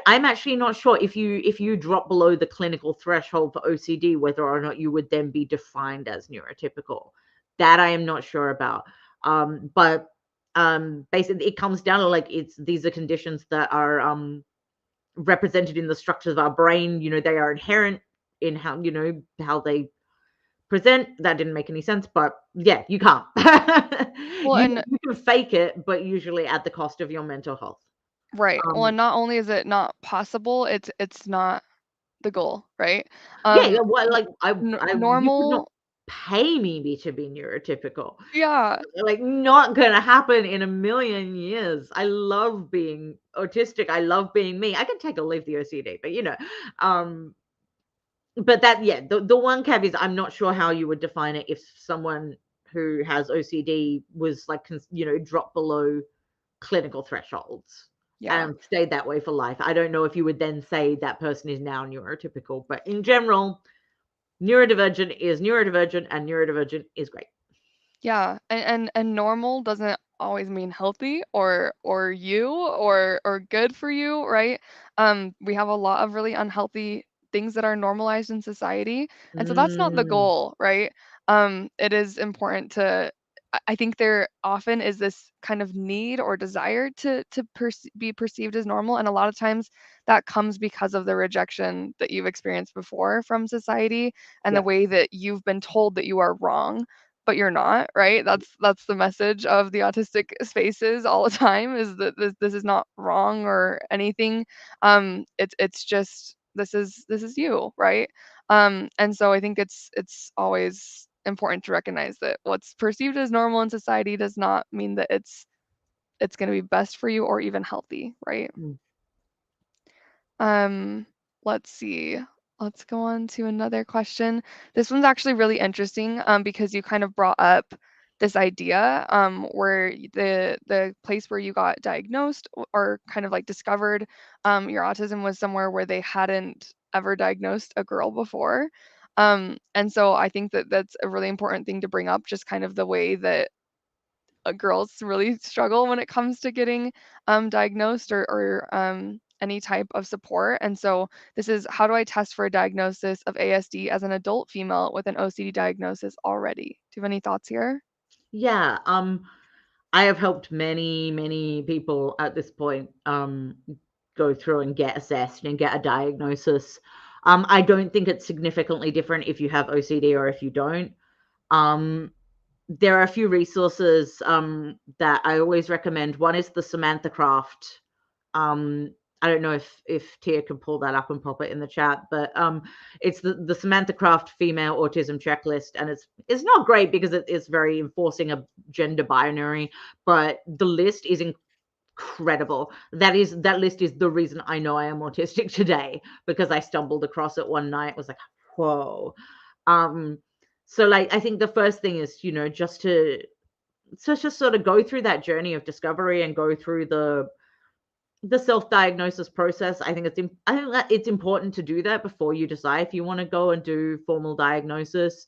I'm actually not sure if you drop below the clinical threshold for OCD, whether or not you would then be defined as neurotypical. That I am not sure about. But basically, it comes down to like these are conditions that are represented in the structures of our brain. They are inherent in how they present. That didn't make any sense, but yeah, you can't. Well, you, and you can fake it, but usually at the cost of your mental health. right. Well, Um, and not only is it not possible, it's not the goal, right? yeah, yeah. Um, What n- like you could not normal, pay me to be neurotypical. yeah. Like not gonna happen in a million years. I love being autistic. I love being me. I can take or leave the OCD, but um, but that yeah, the one caveat is I'm not sure how you would define it if someone who has OCD was like dropped below clinical thresholds Yeah. and stayed that way for life. I don't know if you would then say that person is now neurotypical, but in general, neurodivergent is neurodivergent and neurodivergent is great. Yeah, and normal doesn't always mean healthy or you or good for you, right? We have a lot of really unhealthy things that are normalized in society, and so that's not the Mm, goal, right? It is important to. I think there often is this kind of need or desire to be perceived as normal, and a lot of times that comes because of the rejection that you've experienced before from society and the yep. way that you've been told that you are wrong. but you're not, right? That's the message of the autistic spaces all the time, is that this is not wrong or anything. It's just this is you, right? And so I think it's always important to recognize that what's perceived as normal in society does not mean that it's going to be best for you or even healthy, right? Mm. Um, let's see. Let's go on to another question. This one's actually really interesting, because you kind of brought up this idea, where the place where you got diagnosed or kind of like discovered your autism was somewhere where they hadn't ever diagnosed a girl before. And so I think that that's a really important thing to bring up, just kind of the way that girls really struggle when it comes to getting diagnosed or any type of support. And so this is, how do I test for a diagnosis of ASD as an adult female with an OCD diagnosis already? Do you have any thoughts here? Yeah, I have helped many people at this point go through and get assessed and get a diagnosis. I don't think it's significantly different if you have OCD or if you don't. Um, there are a few resources that I always recommend. One is the Samantha Craft. I don't know if Tia can pull that up and pop it in the chat, but it's the Samantha Craft female autism checklist, and it's not great because it is very enforcing a gender binary, but the list is incredible. That list is the reason I know I am autistic today, because I stumbled across it one night. It was like, whoa. Um, so like I think the first thing is, just to just sort of go through that journey of discovery and go through the self-diagnosis process. I think that it's important to do that before you decide if you want to go and do formal diagnosis,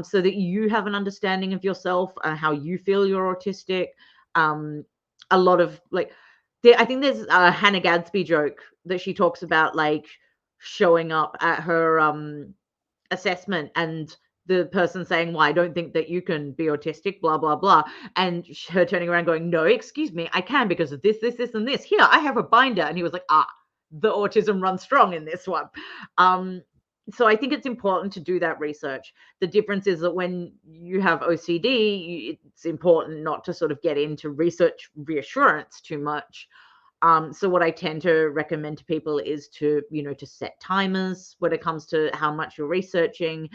so that you have an understanding of yourself and how you feel you're autistic. um a lot of like I think there's a Hannah Gadsby joke that she talks about, like showing up at her assessment and the person saying, well, I don't think that you can be autistic, blah blah blah, and her turning around going, no, excuse me, I can, because of this and this. Here, I have a binder. And he was like, the autism runs strong in this one. So I think it's important to do that research. The difference is that when you have OCD, it's important not to sort of get into research reassurance too much. So what I tend to recommend to people is to set timers when it comes to how much you're researching,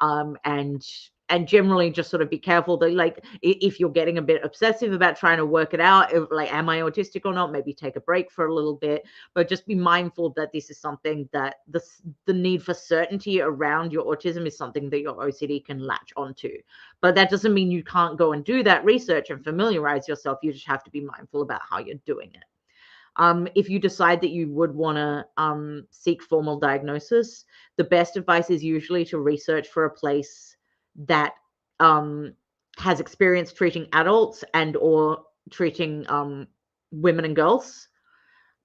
and generally just sort of be careful that, like, if you're getting a bit obsessive about trying to work it out, if, like, am I autistic or not, maybe take a break for a little bit, but just be mindful that this is something that the need for certainty around your autism is something that your OCD can latch onto. But that doesn't mean you can't go and do that research and familiarize yourself. You just have to be mindful about how you're doing it. If you decide that you would want to seek formal diagnosis, the best advice is usually to research for a place that has experience treating adults and or treating women and girls.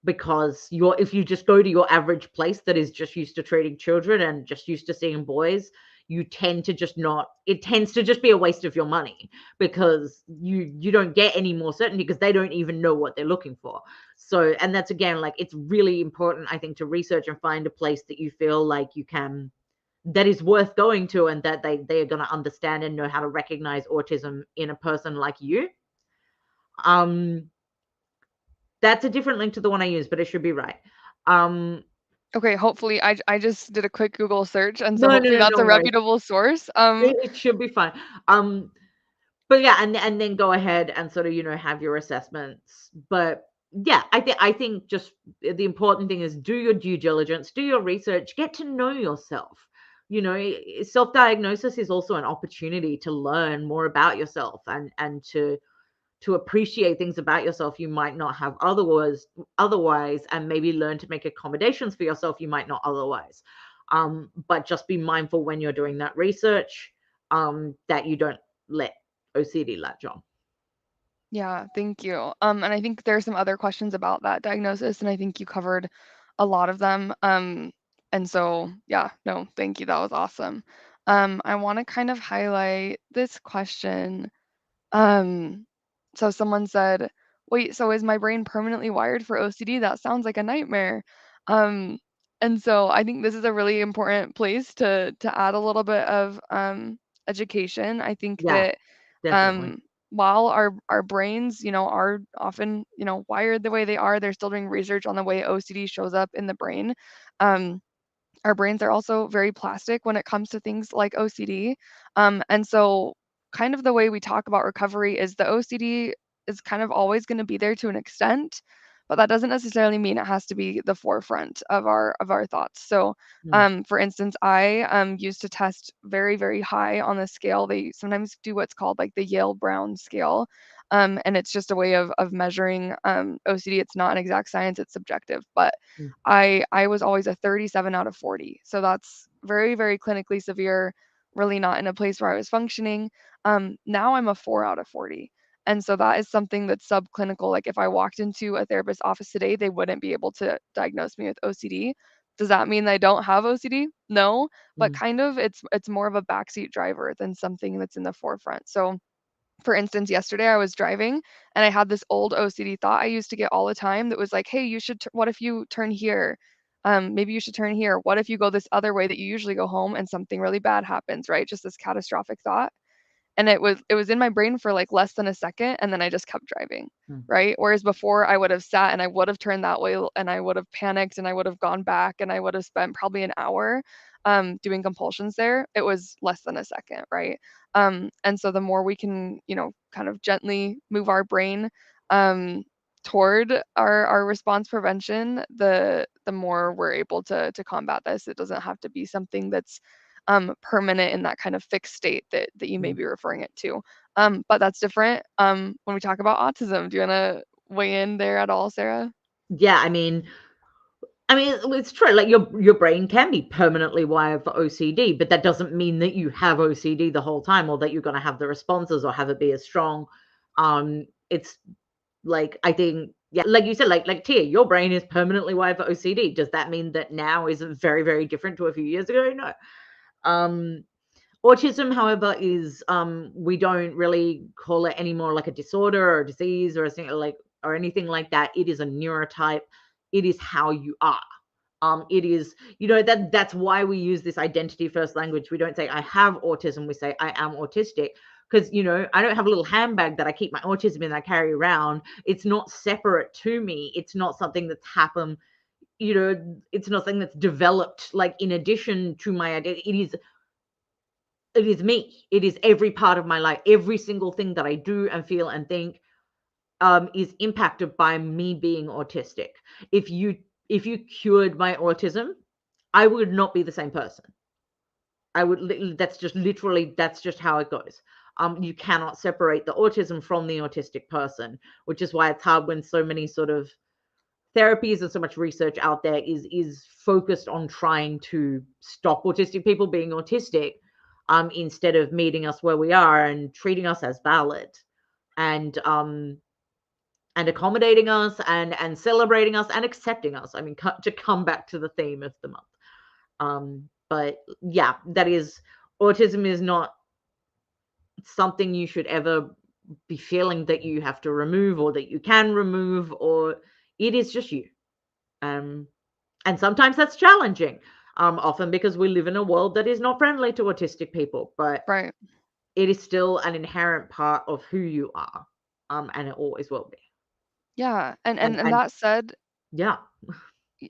Because if you just go to your average place that is just used to treating children and just used to seeing boys, you tend to just not it tends to just be a waste of your money, because you don't get any more certainty because they don't even know what they're looking for. So, and that's, again, like, it's really important, I think, to research and find a place that you feel like you can that is worth going to, and that they are going to understand and know how to recognize autism in a person like you. um that's a different link to the one I use, but it should be right. um Okay, hopefully I just did a quick Google search, and so no, no, hopefully no, that's no a worries. reputable source. It should be fine. But yeah, and then go ahead and sort of, have your assessments. But yeah, I think just the important thing is do your due diligence, do your research, get to know yourself. Self-diagnosis is also an opportunity to learn more about yourself, and to appreciate things about yourself you might not have otherwise, and maybe learn to make accommodations for yourself you might not otherwise. But just be mindful when you're doing that research, that you don't let OCD latch on. Yeah, thank you. And I think there are some other questions about that diagnosis, and I think you covered a lot of them. And so, yeah, no, thank you. That was awesome. I want to kind of highlight this question. Um, so someone said, "Wait, so is my brain permanently wired for OCD? That sounds like a nightmare." Um, and so I think this is a really important place to add a little bit of education. I think Yeah, that definitely. um, while our brains, are often, wired the way they are, they're still doing research on the way OCD shows up in the brain. Um, our brains are also very plastic when it comes to things like OCD. And so, kind of the way we talk about recovery is the OCD is kind of always going to be there to an extent, but that doesn't necessarily mean it has to be the forefront of our thoughts. So, Mm, for instance, I used to test very, very high on the scale. They sometimes do what's called like the Yale Brown scale. And it's just a way of measuring OCD. It's not an exact science, it's subjective. But mm, I was always a 37 out of 40. So that's very, very clinically severe, really not in a place where I was functioning. Now I'm a 4 out of 40. And so that is something that's subclinical. Like if I walked into a therapist's office today, they wouldn't be able to diagnose me with OCD. Does that mean I don't have OCD? No, but mm, kind of it's more of a backseat driver than something that's in the forefront. So for instance, yesterday I was driving and I had this old OCD thought I used to get all the time that was like, "Hey, you should what if you turn here? Maybe you should turn here. What if you go this other way that you usually go home and something really bad happens?" Right? Just this catastrophic thought, and it was in my brain for like less than a second, and then I just kept driving, mm, right? Whereas before I would have sat and I would have turned that way and I would have panicked and I would have gone back and I would have spent probably an hour doing compulsions there. It was less than a second, right? And so the more we can, kind of gently move our brain um, toward our response prevention, the more we're able to combat this. It doesn't have to be something that's permanent in that kind of fixed state that you may mm. be referring it to. But that's different when we talk about autism. Do you want to weigh in there at all, Sarah? Yeah, I mean, it's true. Like your brain can be permanently wired for OCD, but that doesn't mean that you have OCD the whole time, or that you're going to have the responses or have it be as strong. It's like I think, yeah, like you said, like Tia, your brain is permanently wired for OCD. Does that mean that now is very, very different to a few years ago? No. Um, Autism, however, is we don't really call it anymore like a disorder or a disease or a thing like or anything like that. It is a neurotype. It is how you are. It is, that's why we use this identity first language. We don't say I have autism. We say I am autistic because I don't have a little handbag that I keep my autism in that I carry around. It's not separate to me. It's not something that's happened. It's not something that's developed like in addition to my identity. It is me. It is every part of my life. Every single thing that I do and feel and think is impacted by me being autistic. If you if you cured my autism, I would not be the same person. I would. That's just literally. That's just how it goes. You cannot separate the autism from the autistic person, which is why it's hard when so many sort of therapies and so much research out there is focused on trying to stop autistic people being autistic, instead of meeting us where we are and treating us as valid, and accommodating us and celebrating us and accepting us. I mean, to come back to the theme of the month. But yeah, that is, autism is not something you should ever be feeling that you have to remove or that you can remove, or it is just you. Um, and sometimes that's challenging, often because we live in a world that is not friendly to autistic people, but Right. it is still an inherent part of who you are, and it always will be. Yeah. And And and and and that said, yeah,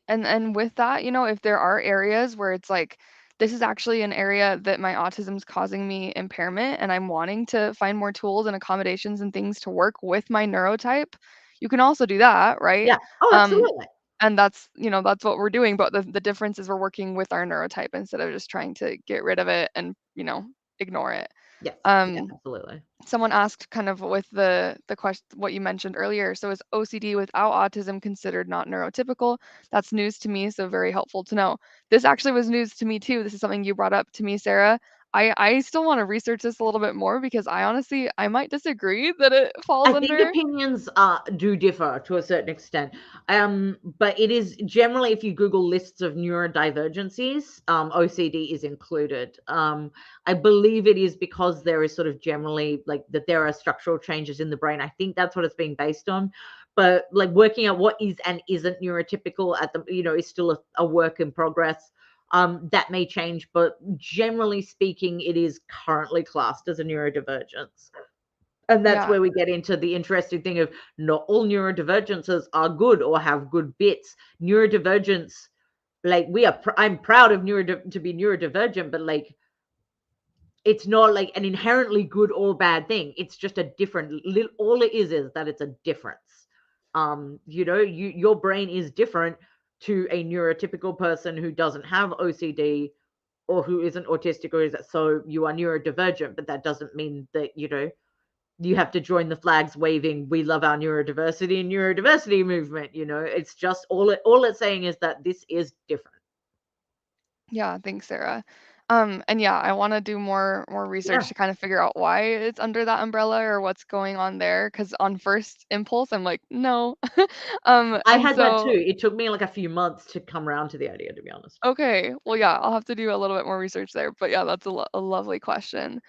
and with that, if there are areas where it's like this is actually an area that my autism's causing me impairment and I'm wanting to find more tools and accommodations and things to work with my neurotype, you can also do that, right? yeah, oh, Um, absolutely, and that's what we're doing, but the difference is we're working with our neurotype instead of just trying to get rid of it and, ignore it. yes, yeah, Um, absolutely. Someone asked kind of with the question what you mentioned earlier. So is OCD without autism considered not neurotypical? That's news to me, so very helpful to know. This actually was news to me too. This is something you brought up to me, Sarah. I still want to research this a little bit more because I might disagree that it falls I think under. opinions do differ to a certain extent. But it is generally, if you Google lists of neurodivergencies, OCD is included. I believe it is because there is sort of generally like that there are structural changes in the brain. I think that's what it's being based on. But like working out what is and isn't neurotypical at the is still a work in progress. That may change, but generally speaking, it is currently classed as a neurodivergence. And that's Yeah. where we get into the interesting thing of not all neurodivergences are good or have good bits. Neurodivergence, like I'm proud of to be neurodivergent, but like it's not like an inherently good or bad thing. It's just a different. All it is that it's a difference. Your brain is different to a neurotypical person who doesn't have OCD or who isn't autistic, or is that so you are neurodivergent, but that doesn't mean that you have to join the flags waving "We love our neurodiversity" and neurodiversity movement. It's just all it's saying is that this is different. Yeah, thanks, Sarah. And yeah, I want to do more research Yeah, to kind of figure out why it's under that umbrella or what's going on there. Because on first impulse, I'm like, no. I And had that too. so It took me like a few months to come around to the idea, to be honest. okay, well, yeah, I'll have to do a little bit more research there. But yeah, that's a lovely question.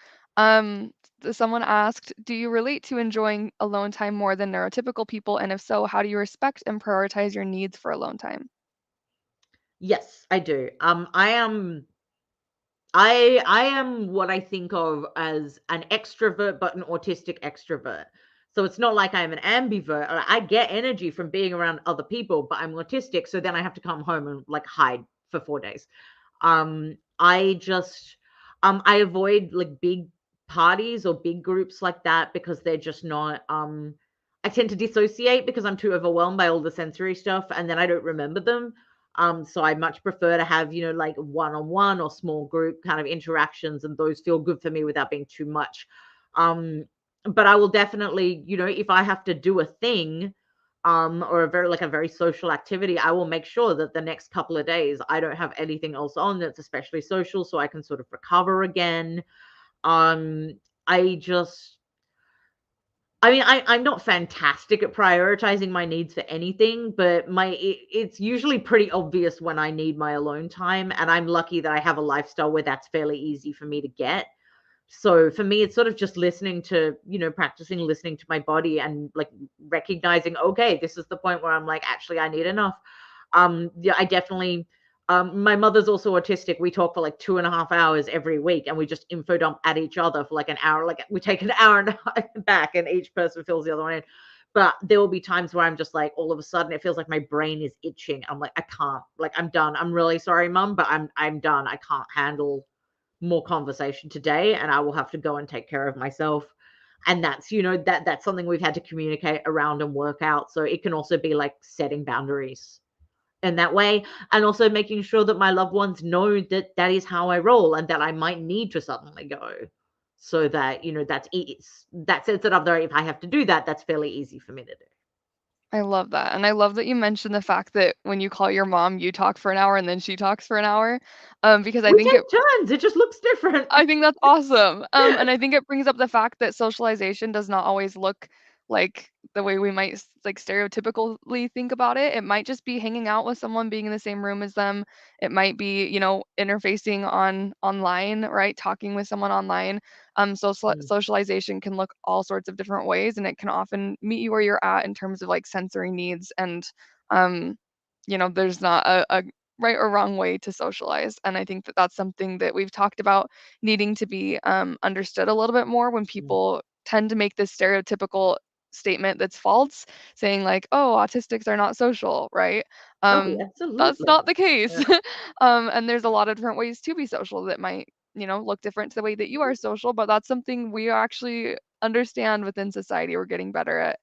Someone asked, do you relate to enjoying alone time more than neurotypical people? And if so, how do you respect and prioritize your needs for alone time? Yes, I do. I am what I think of as an extrovert, but an autistic extrovert. So it's not like I'm an ambivert. I get energy from being around other people, but I'm autistic, so then I have to come home and like hide for 4 days. I just I avoid like big parties or big groups like that because they're just not I tend to dissociate because I'm too overwhelmed by all the sensory stuff and then I don't remember them. So I much prefer to have, like one-on-one or small group kind of interactions, and those feel good for me without being too much. Um, but I will definitely, if I have to do a thing, or a very social activity, I will make sure that the next couple of days I don't have anything else on that's especially social, so I can sort of recover again. Um, I just I mean, I'm not fantastic at prioritizing my needs for anything, but it's usually pretty obvious when I need my alone time, and I'm lucky that I have a lifestyle where that's fairly easy for me to get. So for me, it's sort of just practicing listening to my body and like recognizing, okay, this is the point where I'm like, actually, I need enough. Yeah, I definitely. My mother's also autistic. We talk for like 2.5 hours every week, and we just info dump at each other for like an hour. Like we take an hour and a half back, and each person fills the other one in. But there will be times where I'm just like, all of a sudden, it feels like my brain is itching. I'm like, I can't. Like, I'm done. I'm really sorry, mum, but I'm done. I can't handle more conversation today, and I will have to go and take care of myself. And that's something we've had to communicate around and work out. So it can also be like setting boundaries in that way, and also making sure that my loved ones know that that is how I roll and that I might need to suddenly go. So that that sets it up there. If I have to do that, that's fairly easy for me to do. I love that. And I love that you mentioned the fact that when you call your mom, you talk for an hour and then she talks for an hour. Because We take turns. It just looks different. I think that's awesome. And I think it brings up the fact that socialization does not always look like the way we might like stereotypically think about it. It might just be hanging out with someone, being in the same room as them. It might be, interfacing online, right? Talking with someone online. Mm, Socialization can look all sorts of different ways, and it can often meet you where you're at in terms of like sensory needs. And um, there's not a right or wrong way to socialize. And I think that that's something that we've talked about needing to be understood a little bit more when mm. people tend to make this stereotypical statement that's false, saying like, "Oh, autistics are not social," right? Oh, That's absolutely. not the case. Yeah, And there's a lot of different ways to be social that might, look different to the way that you are social, but that's something we actually understand within society. We're getting better at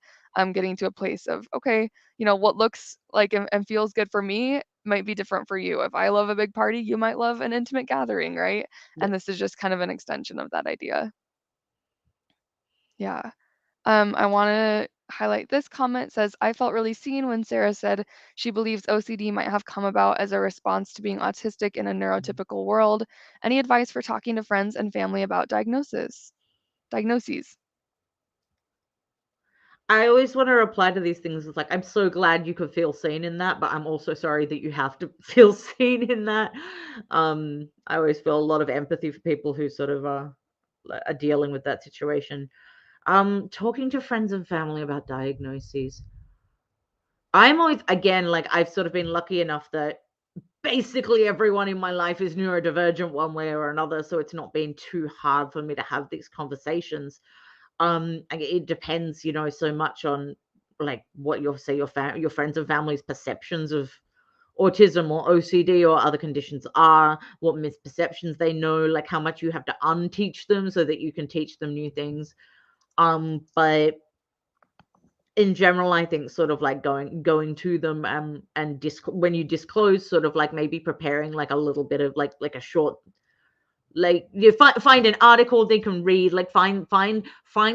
getting to a place of, okay, what looks like and feels good for me might be different for you. If I love a big party, you might love an intimate gathering, right? yeah. And this is just kind of an extension of that idea. Yeah. I want to highlight this comment. It says, I felt really seen when Sarah said she believes OCD might have come about as a response to being autistic in a Mm. neurotypical world. Any advice for talking to friends and family about diagnoses? I always want to reply to these things. It's like, I'm so glad you could feel seen in that, but I'm also sorry that you have to feel seen in that. I always feel a lot of empathy for people who sort of are dealing with that situation. Talking to friends and family about diagnoses. I'm always, again, like I've sort of been lucky enough that basically everyone in my life is neurodivergent one way or another, so it's not been too hard for me to have these conversations. It depends, so much on like what your friends and family's perceptions of autism or OCD or other conditions are, what misperceptions they know, like how much you have to unteach them so that you can teach them new things. But in general, I think sort of like going to them, and when you disclose, sort of like maybe preparing like a little bit of like a short, like you find an article they can read, like find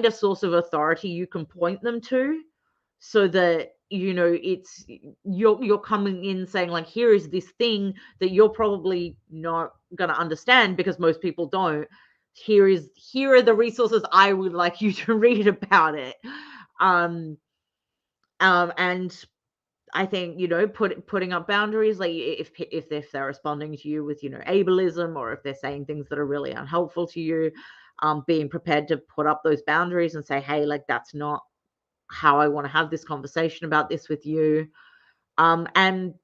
a source of authority you can point them to, so that it's you're coming in saying like, here is this thing that you're probably not going to understand because most people don't. Here are the resources I would like you to read about it. um and I think, putting up boundaries, like if they're responding to you with, ableism, or if they're saying things that are really unhelpful to you, being prepared to put up those boundaries and say, hey, like that's not how I want to have this conversation about this with you. And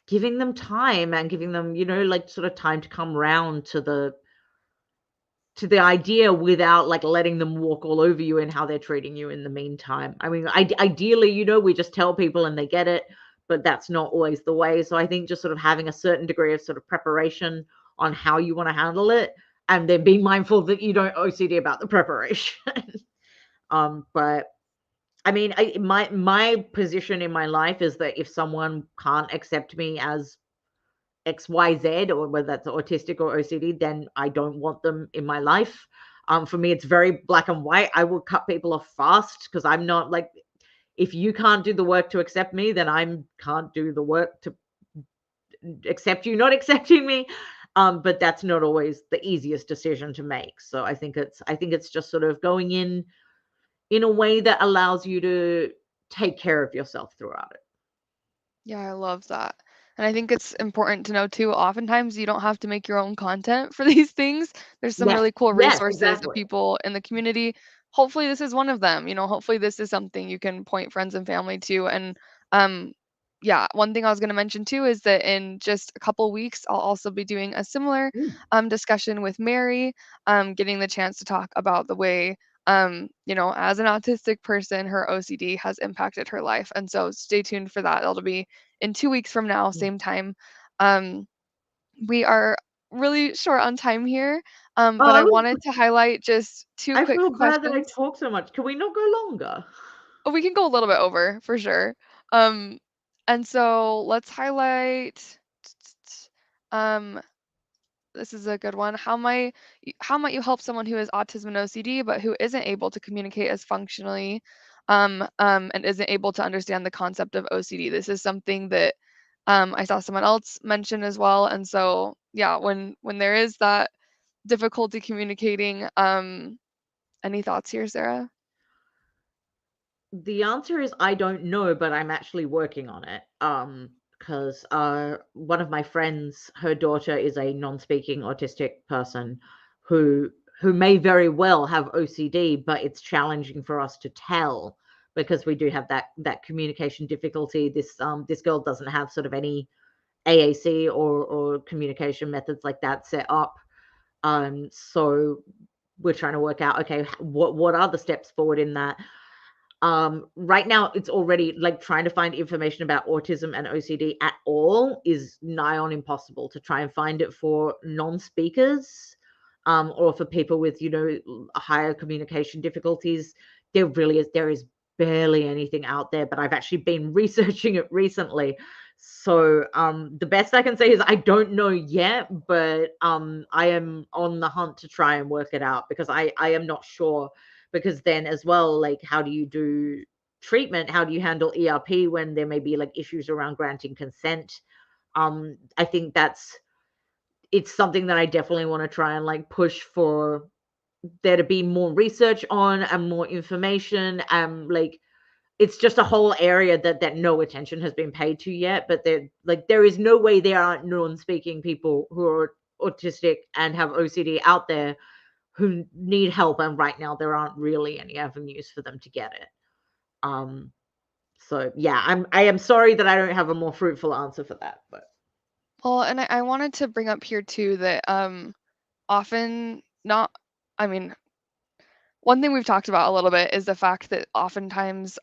giving them time, and giving them, like sort of time to come round to the idea, without like letting them walk all over you and how they're treating you in the meantime. I mean, ideally, we just tell people and they get it, but that's not always the way. So I think just sort of having a certain degree of sort of preparation on how you want to handle it, and then being mindful that you don't OCD about the preparation. But I mean, my position in my life is that if someone can't accept me as XYZ, or whether that's autistic or OCD, then I don't want them in my life. For me, it's very black and white. I will cut people off fast, because I'm not like, if you can't do the work to accept me, then I can't do the work to accept you not accepting me. But that's not always the easiest decision to make. So I think it's just sort of going in a way that allows you to take care of yourself throughout it. Yeah, I love that. And I think it's important to know too, oftentimes you don't have to make your own content for these things. There's some Yes, really cool yes, resources of exactly. people in the community. Hopefully this is one of them. Hopefully this is something you can point friends and family to. And um yeah, one thing I was going to mention too is that in just a couple weeks I'll also be doing a similar Mm. discussion with Mary, getting the chance to talk about the way as an autistic person, her OCD has impacted her life. And so stay tuned for that. It'll be in 2 weeks from now, Mm. same time. Um, we are really short on time here, but I Oh, wanted to highlight just two I quick feel bad that I questions. talk so much. Can we not go longer? Oh, we can go a little bit over for sure. Um, and so let's highlight. Um, this is a good one. How might you help someone who has autism and OCD but who isn't able to communicate as functionally, and isn't able to understand the concept of OCD? This is something that I saw someone else mention as well. And so yeah, when there is that difficulty communicating, any thoughts here, Sarah? The answer is I don't know, but I'm actually working on it. Because one of my friends, her daughter is a non-speaking autistic person who who may very well have OCD, but it's challenging for us to tell because we do have that communication difficulty. This girl doesn't have sort of any AAC or communication methods like that set up. So we're trying to work out, okay, what are the steps forward in that. Right now it's already like trying to find information about autism and OCD at all is nigh on impossible. To try and find it for non-speakers, or for people with, higher communication difficulties, there is barely anything out there, but I've actually been researching it recently. So the best I can say is I don't know yet, but I am on the hunt to try and work it out, because I am not sure. Because then as well, like, how do you do treatment? How do you handle ERP when there may be like issues around granting consent? I think it's something that I definitely want to try and like push for there to be more research on and more information. Like, it's just a whole area that no attention has been paid to yet. But there is no way there aren't non-speaking people who are autistic and have OCD out there who need help, and right now there aren't really any avenues for them to get it. Um, so yeah, I am sorry that I don't have a more fruitful answer for that, but Well, and I wanted to bring up here too that often not, I mean, one thing we've talked about a little bit is the fact that oftentimes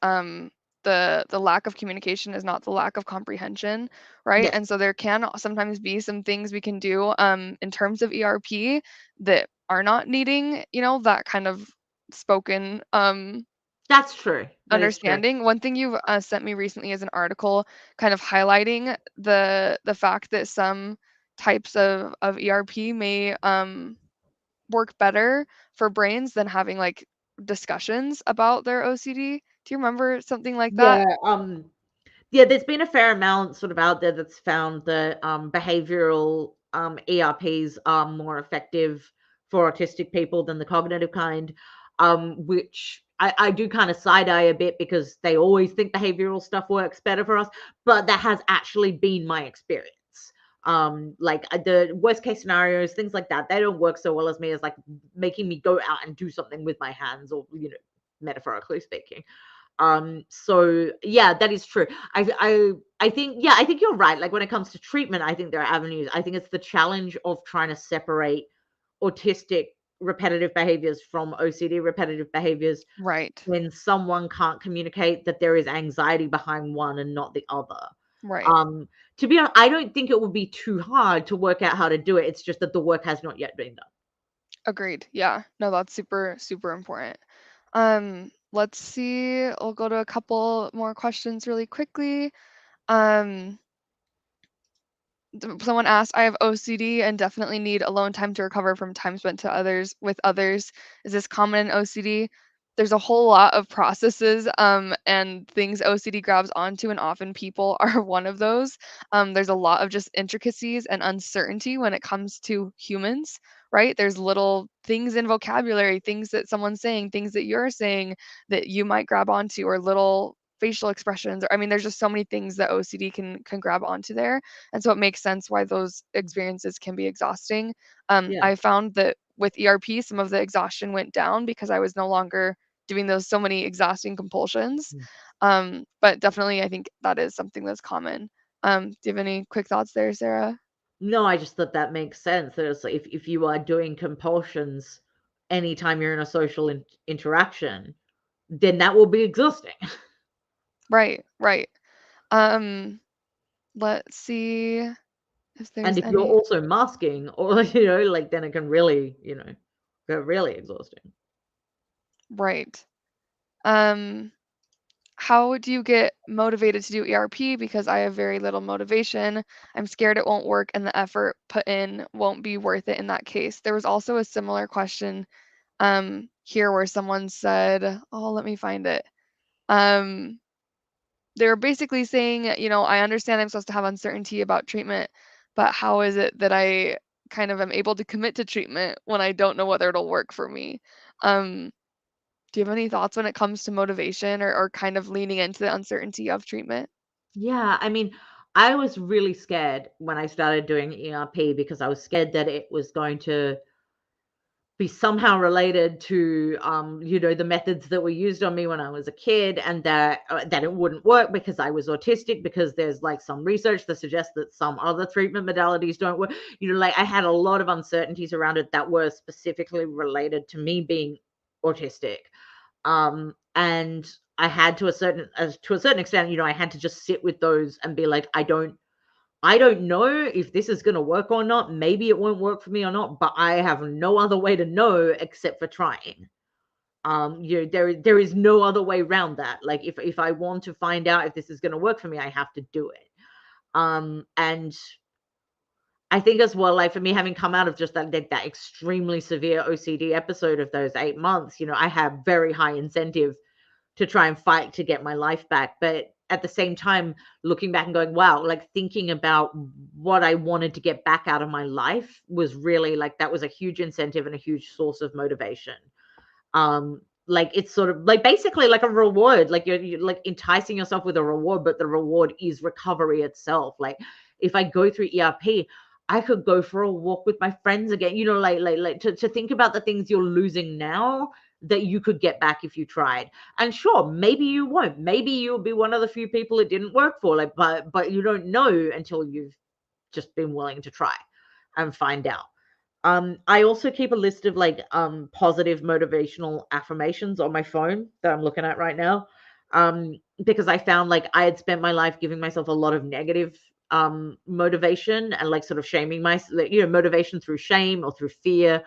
the lack of communication is not the lack of comprehension, right? Yes, And so there can sometimes be some things we can do in terms of ERP that are not needing, that kind of spoken that's true. That is true. understanding. One thing you've sent me recently is an article kind of highlighting the fact that some types of ERP may work better for brains than having like discussions about their OCD. Do you remember something like that? Yeah, yeah, there's been a fair amount sort of out there that's found that behavioral ERPs are more effective for autistic people than the cognitive kind, which I do kind of side eye a bit because they always think behavioral stuff works better for us, but that has actually been my experience. Like the worst case scenarios, things like that, they don't work so well as me as like making me go out and do something with my hands, or metaphorically speaking. So yeah, that is true. I think, yeah, I think you're right. Like when it comes to treatment, I think there are avenues. I think it's the challenge of trying to separate autistic repetitive behaviors from OCD repetitive behaviors Right. when someone can't communicate that there is anxiety behind one and not the other. Right. Um, to be honest, I don't think it would be too hard to work out how to do it. It's just that the work has not yet been done. Agreed. Yeah. No, that's super, super important. Let's see. I'll go to a couple more questions really quickly. Um, Someone asked, I have OCD and definitely need alone time to recover from time spent to others with others. Is this common in OCD? There's a whole lot of processes and things OCD grabs onto, and often people are one of those. There's a lot of just intricacies and uncertainty when it comes to humans, right? There's little things in vocabulary, things that someone's saying, things that you're saying that you might grab onto, or little facial expressions. Or I mean, there's just so many things that OCD can grab onto there, and so it makes sense why those experiences can be exhausting. Yeah. I found that with ERP, some of the exhaustion went down because I was no longer doing those so many exhausting compulsions. But definitely, I think that is something that's common. Do you have any quick thoughts there, Sarah? No, I just thought that makes sense. That it's like if you are doing compulsions anytime you're in a social interaction, then that will be exhausting. Right, right. Um, let's see if And there's if you're any. also masking, or like then it can really, get really exhausting. Right. Um, How do you get motivated to do ERP? Because I have very little motivation. I'm scared it won't work and the effort put in won't be worth it in that case. There was also a similar question here where someone said, oh, let me find it. Um, they were basically saying, I understand I'm supposed to have uncertainty about treatment, but how is it that I kind of am able to commit to treatment when I don't know whether it'll work for me? Um, do you have any thoughts when it comes to motivation or kind of leaning into the uncertainty of treatment? Yeah, I mean, I was really scared when I started doing ERP because I was scared that it was going to be somehow related to the methods that were used on me when I was a kid, and that it wouldn't work because I was autistic, because there's like some research that suggests that some other treatment modalities don't work. Like I had a lot of uncertainties around it that were specifically related to me being autistic. And I had to a certain extent, I had to just sit with those and be like, I don't know if this is going to work or not. Maybe it won't work for me or not, but I have no other way to know except for trying. There is no other way around that. Like if I want to find out if this is going to work for me, I have to do it. And I think as well, like for me, having come out of just that extremely severe OCD episode of those 8 months, I have very high incentive to try and fight to get my life back. But at the same time, looking back and going, wow, like thinking about what I wanted to get back out of my life was really like that was a huge incentive and a huge source of motivation. Like it's sort of like basically like a reward, like you're like enticing yourself with a reward, but the reward is recovery itself. Like if I go through ERP, I could go for a walk with my friends again, like to think about the things you're losing now that you could get back if you tried. And sure, maybe you won't. Maybe you'll be one of the few people it didn't work for. Like, but you don't know until you've just been willing to try and find out. I also keep a list of like positive motivational affirmations on my phone that I'm looking at right now. Because I found like I had spent my life giving myself a lot of negative motivation and like sort of shaming myself, like, motivation through shame or through fear.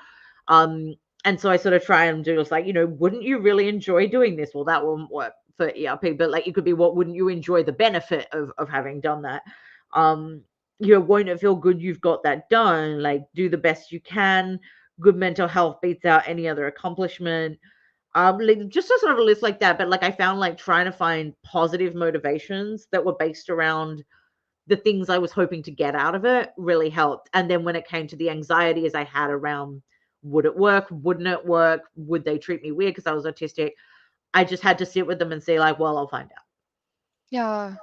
Um and so I sort of try and do it's like, wouldn't you really enjoy doing this? Well, that won't work for ERP, but like it could be, what wouldn't you enjoy the benefit of having done that? Um won't it feel good you've got that done? Like, do the best you can. Good mental health beats out any other accomplishment. Like, just a sort of a list like that. But like I found like trying to find positive motivations that were based around the things I was hoping to get out of it really helped. And then when it came to the anxieties I had around, would it work? Wouldn't it work? Would they treat me weird because I was autistic? I just had to sit with them and say, like, well, I'll find out. Yeah.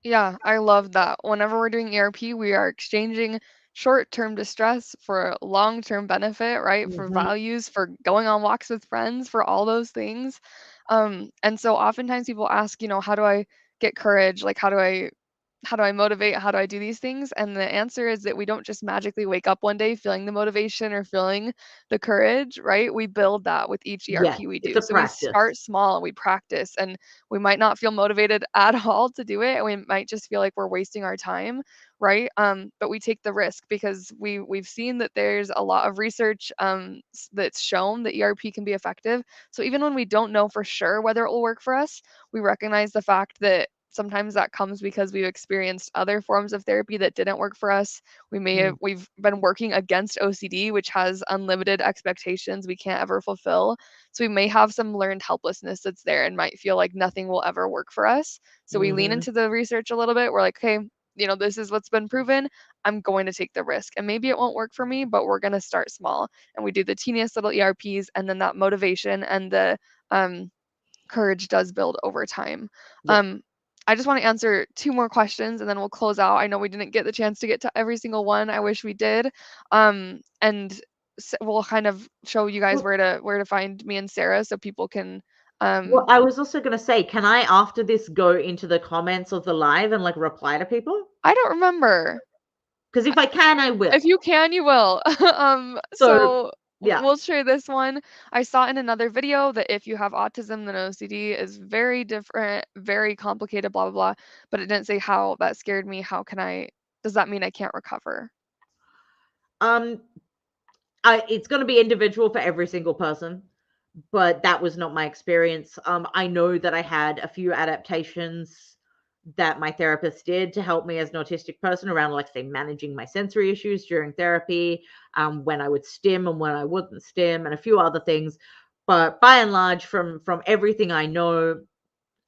Yeah, I love that. Whenever we're doing ERP, we are exchanging short-term distress for long-term benefit, right? For Mhm. values, for going on walks with friends, for all those things. And so oftentimes people ask, how do I get courage? Like, how do I motivate? How do I do these things? And the answer is that we don't just magically wake up one day feeling the motivation or feeling the courage, right? We build that with each Yeah, ERP we it's do. a So we practice. start small and we practice, and we might not feel motivated at all to do it, and we might just feel like we're wasting our time, right? But we take the risk because we've seen that there's a lot of research that's shown that ERP can be effective. So even when we don't know for sure whether it will work for us, we recognize the fact that sometimes that comes because we've experienced other forms of therapy that didn't work for us. Mm. We've been working against OCD, which has unlimited expectations we can't ever fulfill. So we may have some learned helplessness that's there and might feel like nothing will ever work for us. So we lean Mhm. into the research a little bit. We're like, okay, this is what's been proven. I'm going to take the risk. And maybe it won't work for me, but we're going to start small. And we do the teeniest little ERPs, and then that motivation and the um, courage does build over time. Yeah. Um, I just want to answer two more questions and then we'll close out. I know we didn't get the chance to get to every single one. I wish we did. And we'll kind of show you guys Well, where to find me and Sarah so people can. well, Um, I was also gonna say, can I after this go into the comments of the live and like reply to people? I don't remember. Because if I can, I If will. you can, you will. So So yeah. we'll share this one. I saw in another video that if you have autism, then OCD is very different, very complicated, blah, blah, blah. But it didn't say how. That scared me. How can I, does that mean I can't recover? Um, it's gonna be individual for every single person, but that was not my experience. I know that I had a few adaptations that my therapist did to help me as an autistic person around, like, say, managing my sensory issues during therapy, when I would stim and when I wouldn't stim, and a few other things. But by and large, from everything I know,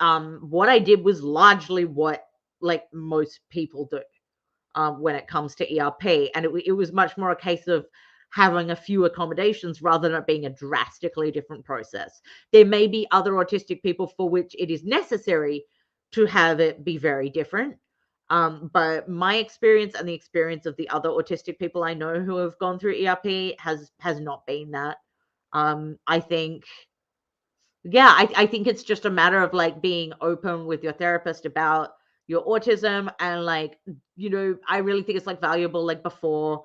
what I did was largely what like most people do when it comes to ERP, and it was much more a case of having a few accommodations rather than it being a drastically different process. There may be other autistic people for which it is necessary to have it be very different. But my experience and the experience of the other autistic people I know who have gone through ERP has not been that. I think yeah, I think it's just a matter of like being open with your therapist about your autism and like, I really think it's like valuable like before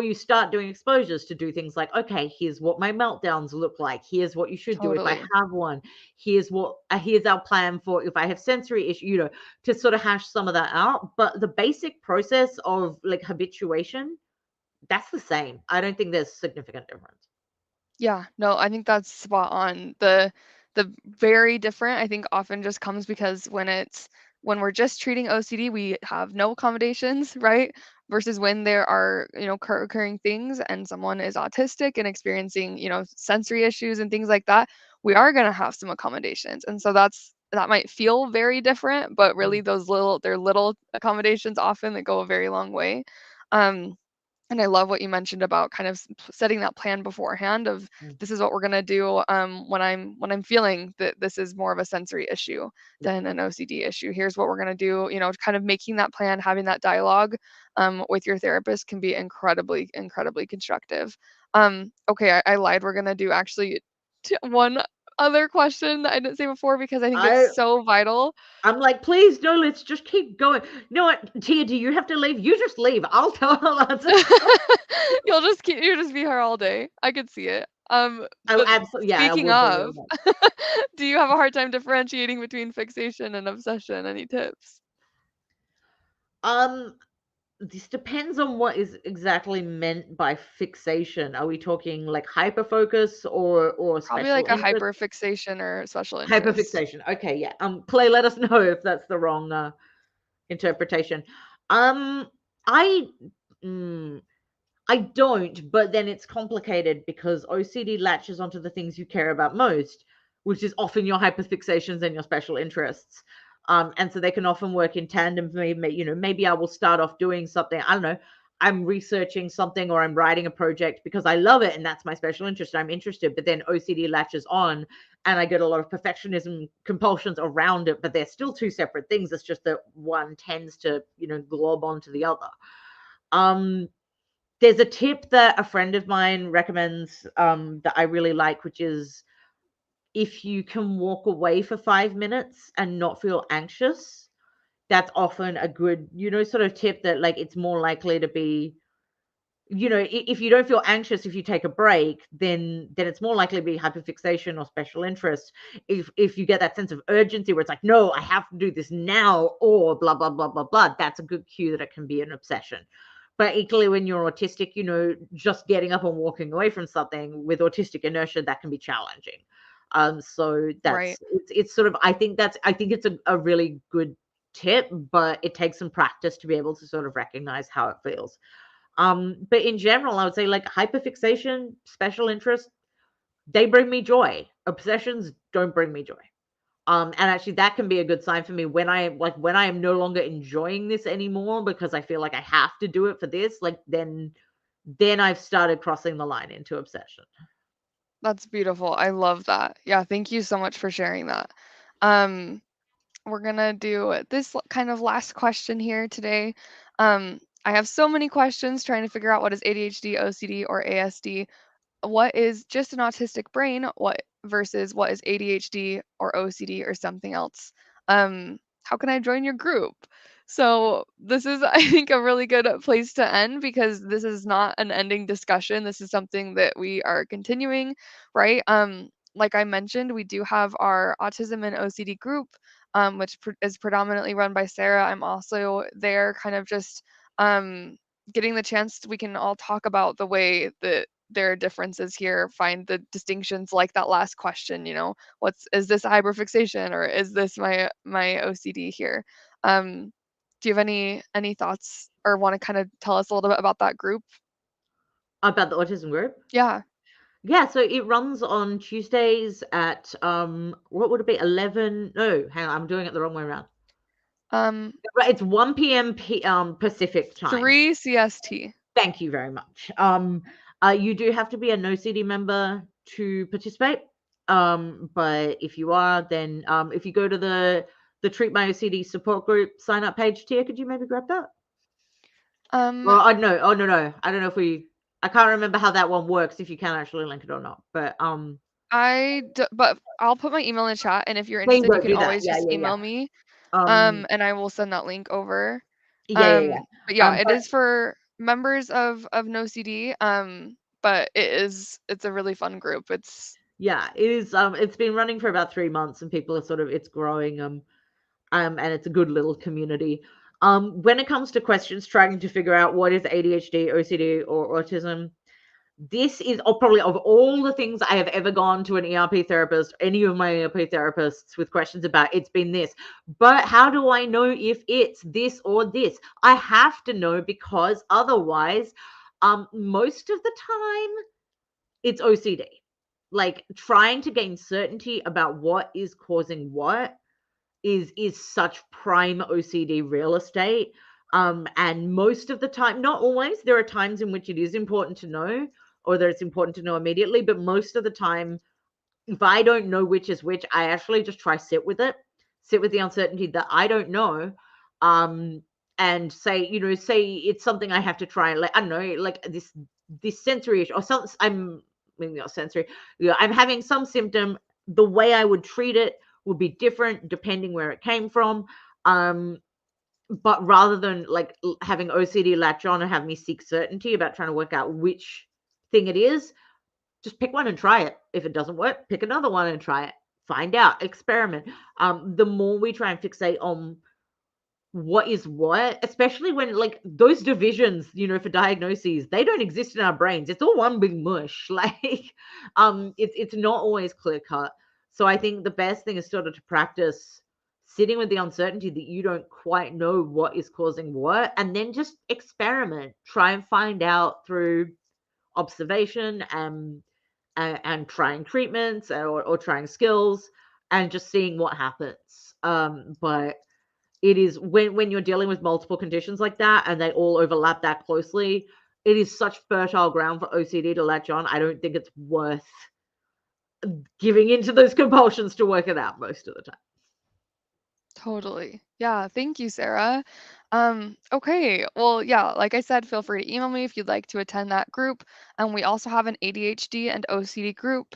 you start doing exposures to do things like, okay, here's what my meltdowns look like. Here's what you should do if I Totally. have one. Here's our plan for if I have sensory issue, to sort of hash some of that out. But the basic process of like habituation, that's the same. I don't think there's significant difference. Yeah, no, I think that's spot on. The very different, I think, often just comes because when we're just treating OCD, we have no accommodations, right? Versus when there are, occurring things and someone is autistic and experiencing, sensory issues and things like that, we are gonna have some accommodations. And so that might feel very different, but really Mm, they're little accommodations often that go a very long way. Um, and I love what you mentioned about kind of setting that plan beforehand of mm, this is what we're gonna do when I'm feeling that this is more of a sensory issue yeah, than an OCD issue. Here's what we're gonna do. Kind of making that plan, having that dialogue with your therapist can be incredibly, incredibly constructive. Okay, I lied. We're gonna do actually one other question that I didn't say before because I think it's I so vital. I'm like, please no, let's just keep going. You know what, Tia? Do you have to leave? You just leave. I'll tell her. I'll answer. You'll just be here all day. I could see it. Oh, But absolutely. Yeah, I speaking would be really of, much. do you have a hard time differentiating between fixation and obsession? Any tips? Um, this depends on what is exactly meant by fixation. Are we talking like hyperfocus or Probably special like a interest? hyperfixation or special interest. Hyperfixation. Okay, yeah. Clay, let us know if that's the wrong interpretation. Um, I mm, I don't, but then it's complicated because OCD latches onto the things you care about most, which is often your hyperfixations and your special interests. And so they can often work in tandem. Maybe, maybe I will start off doing something. I don't know. I'm researching something or I'm writing a project because I love it and that's my special interest. I'm interested, but then OCD latches on and I get a lot of perfectionism compulsions around it, but they're still two separate things. It's just that one tends to, glob onto the other. Um, there's a tip that a friend of mine recommends that I really like, which is if you can walk away for 5 minutes and not feel anxious, that's often a good, sort of tip that like it's more likely to be, if you don't feel anxious if you take a break, then it's more likely to be hyperfixation or special interest. If you get that sense of urgency where it's like, no, I have to do this now, or blah blah blah blah blah, that's a good cue that it can be an obsession. But equally, when you're autistic, just getting up and walking away from something with autistic inertia, that can be challenging. So Right. it's sort of, I think it's a really good tip, but it takes some practice to be able to sort of recognize how it feels. But in general, I would say like hyperfixation, special interest, they bring me joy. Obsessions don't bring me joy. And actually that can be a good sign for me when I am no longer enjoying this anymore because I feel like I have to do it for this, like then I've started crossing the line into obsession. That's beautiful. I love that. Yeah, thank you so much for sharing that. Um, we're gonna do this kind of last question here today. I have so many questions trying to figure out what is ADHD, OCD, or ASD. What is just an autistic brain, what versus what is ADHD or OCD or something else. How can I join your group? So this is I think a really good place to end because this is not an ending discussion. This is something that we are continuing, right? Like I mentioned, we do have our autism and OCD group, which is predominantly run by Sarah. I'm also there kind of just um, getting the chance we can all talk about the way that there are differences here, find the distinctions like that last question, what's is this hyperfixation or is this my OCD here? Um, do you have any thoughts or want to kind of tell us a little bit about that group? About the autism group. Yeah. Yeah, so it runs on Tuesdays at what would it be? 11? No, hang on, I'm doing it the wrong way around. Um, Right, it's 1 p.m. Pacific time. 3 CST. Thank you very much. You do have to be an OCD member to participate. But if you are, then if you go to the Treat My OCD support group sign up page, Tia, could you maybe grab that? Um, Well, I know. Oh no. I don't know if we. I can't remember how that one works. If you can actually link it or not. But but I'll put my email in the chat, and if you're there you interested, you go. can Do that. always Yeah, just yeah, yeah. email me, Um, and I will send that link over. yeah, yeah, yeah. But yeah, it But is for members of NoCD. But it's a really fun group. It's yeah, it is. It's been running for about 3 months, and people are sort of it's growing. And it's a good little community. When it comes to questions, trying to figure out what is ADHD, OCD, or autism, this is probably of all the things I have ever gone to an ERP therapist, any of my ERP therapists with questions about, it's been this. But how do I know if it's this or this? I have to know because otherwise, most of the time, it's OCD. Like trying to gain certainty about what is causing what is such prime OCD real estate. And most of the time, not always, there are times in which it is important to know, or that it's important to know immediately, but most of the time, if I don't know which is which, I actually just try sit with it, sit with the uncertainty that I don't know. And say it's something I have to try, like I don't know, like this sensory issue or some I'm maybe not sensory, I'm having some symptom the way I would treat it would be different depending where it came from. Um, but rather than like having OCD latch on and have me seek certainty about trying to work out which thing it is, just pick one and try it. If it doesn't work, pick another one and try it. Find out, experiment. The more we try and fixate on what is what, especially when like those divisions, for diagnoses, they don't exist in our brains. It's all one big mush. Like, it's not always clear cut. So I think the best thing is sort of to practice sitting with the uncertainty that you don't quite know what is causing what, and then just experiment, try and find out through observation and trying treatments or trying skills and just seeing what happens. But it is when you're dealing with multiple conditions like that and they all overlap that closely, it is such fertile ground for OCD to latch on. I don't think it's worth giving into those compulsions to work it out most of the time. Totally. Yeah, thank you, Sarah. Okay. Well, yeah, like I said, feel free to email me if you'd like to attend that group. And we also have an ADHD and OCD group.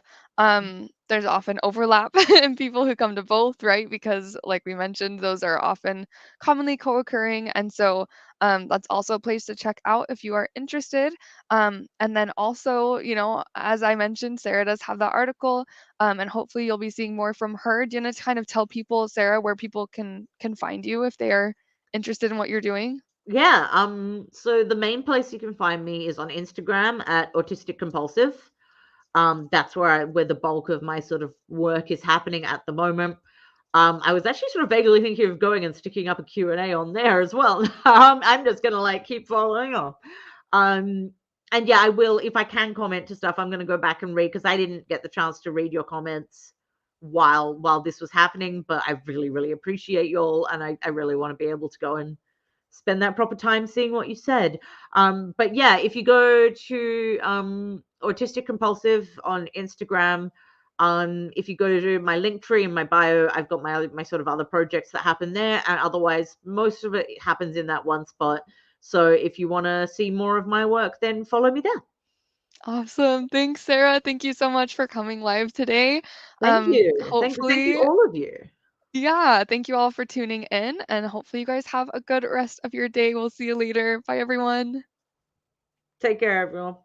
There's often overlap in people who come to both, right? Because, like we mentioned, those are often commonly co-occurring. And so that's also a place to check out if you are interested. And then also, as I mentioned, Sarah does have that article, and hopefully you'll be seeing more from her. Do you want to kind of tell people, Sarah, where people can find you if they are interested in what you're doing? Yeah. So the main place you can find me is on Instagram at autistic compulsive. That's where the bulk of my sort of work is happening at the moment. I was actually sort of vaguely thinking of going and sticking up a Q&A on there as well. I'm just gonna like keep following on. Um, and yeah, I will, if I can comment to stuff, I'm gonna go back and read because I didn't get the chance to read your comments while this was happening, but I really, really appreciate y'all, and I really want to be able to go and spend that proper time seeing what you said. But yeah, if you go to Autistic Compulsive on Instagram, if you go to my link tree in my bio, I've got my sort of other projects that happen there, and otherwise most of it happens in that one spot. So if you want to see more of my work, then follow me there. Awesome. Thanks, Sarah. Thank you so much for coming live today. Thank you. Thank you Hopefully, all of you. yeah, thank you all for tuning in, and hopefully you guys have a good rest of your day. We'll see you later. Bye, everyone. Take care, everyone.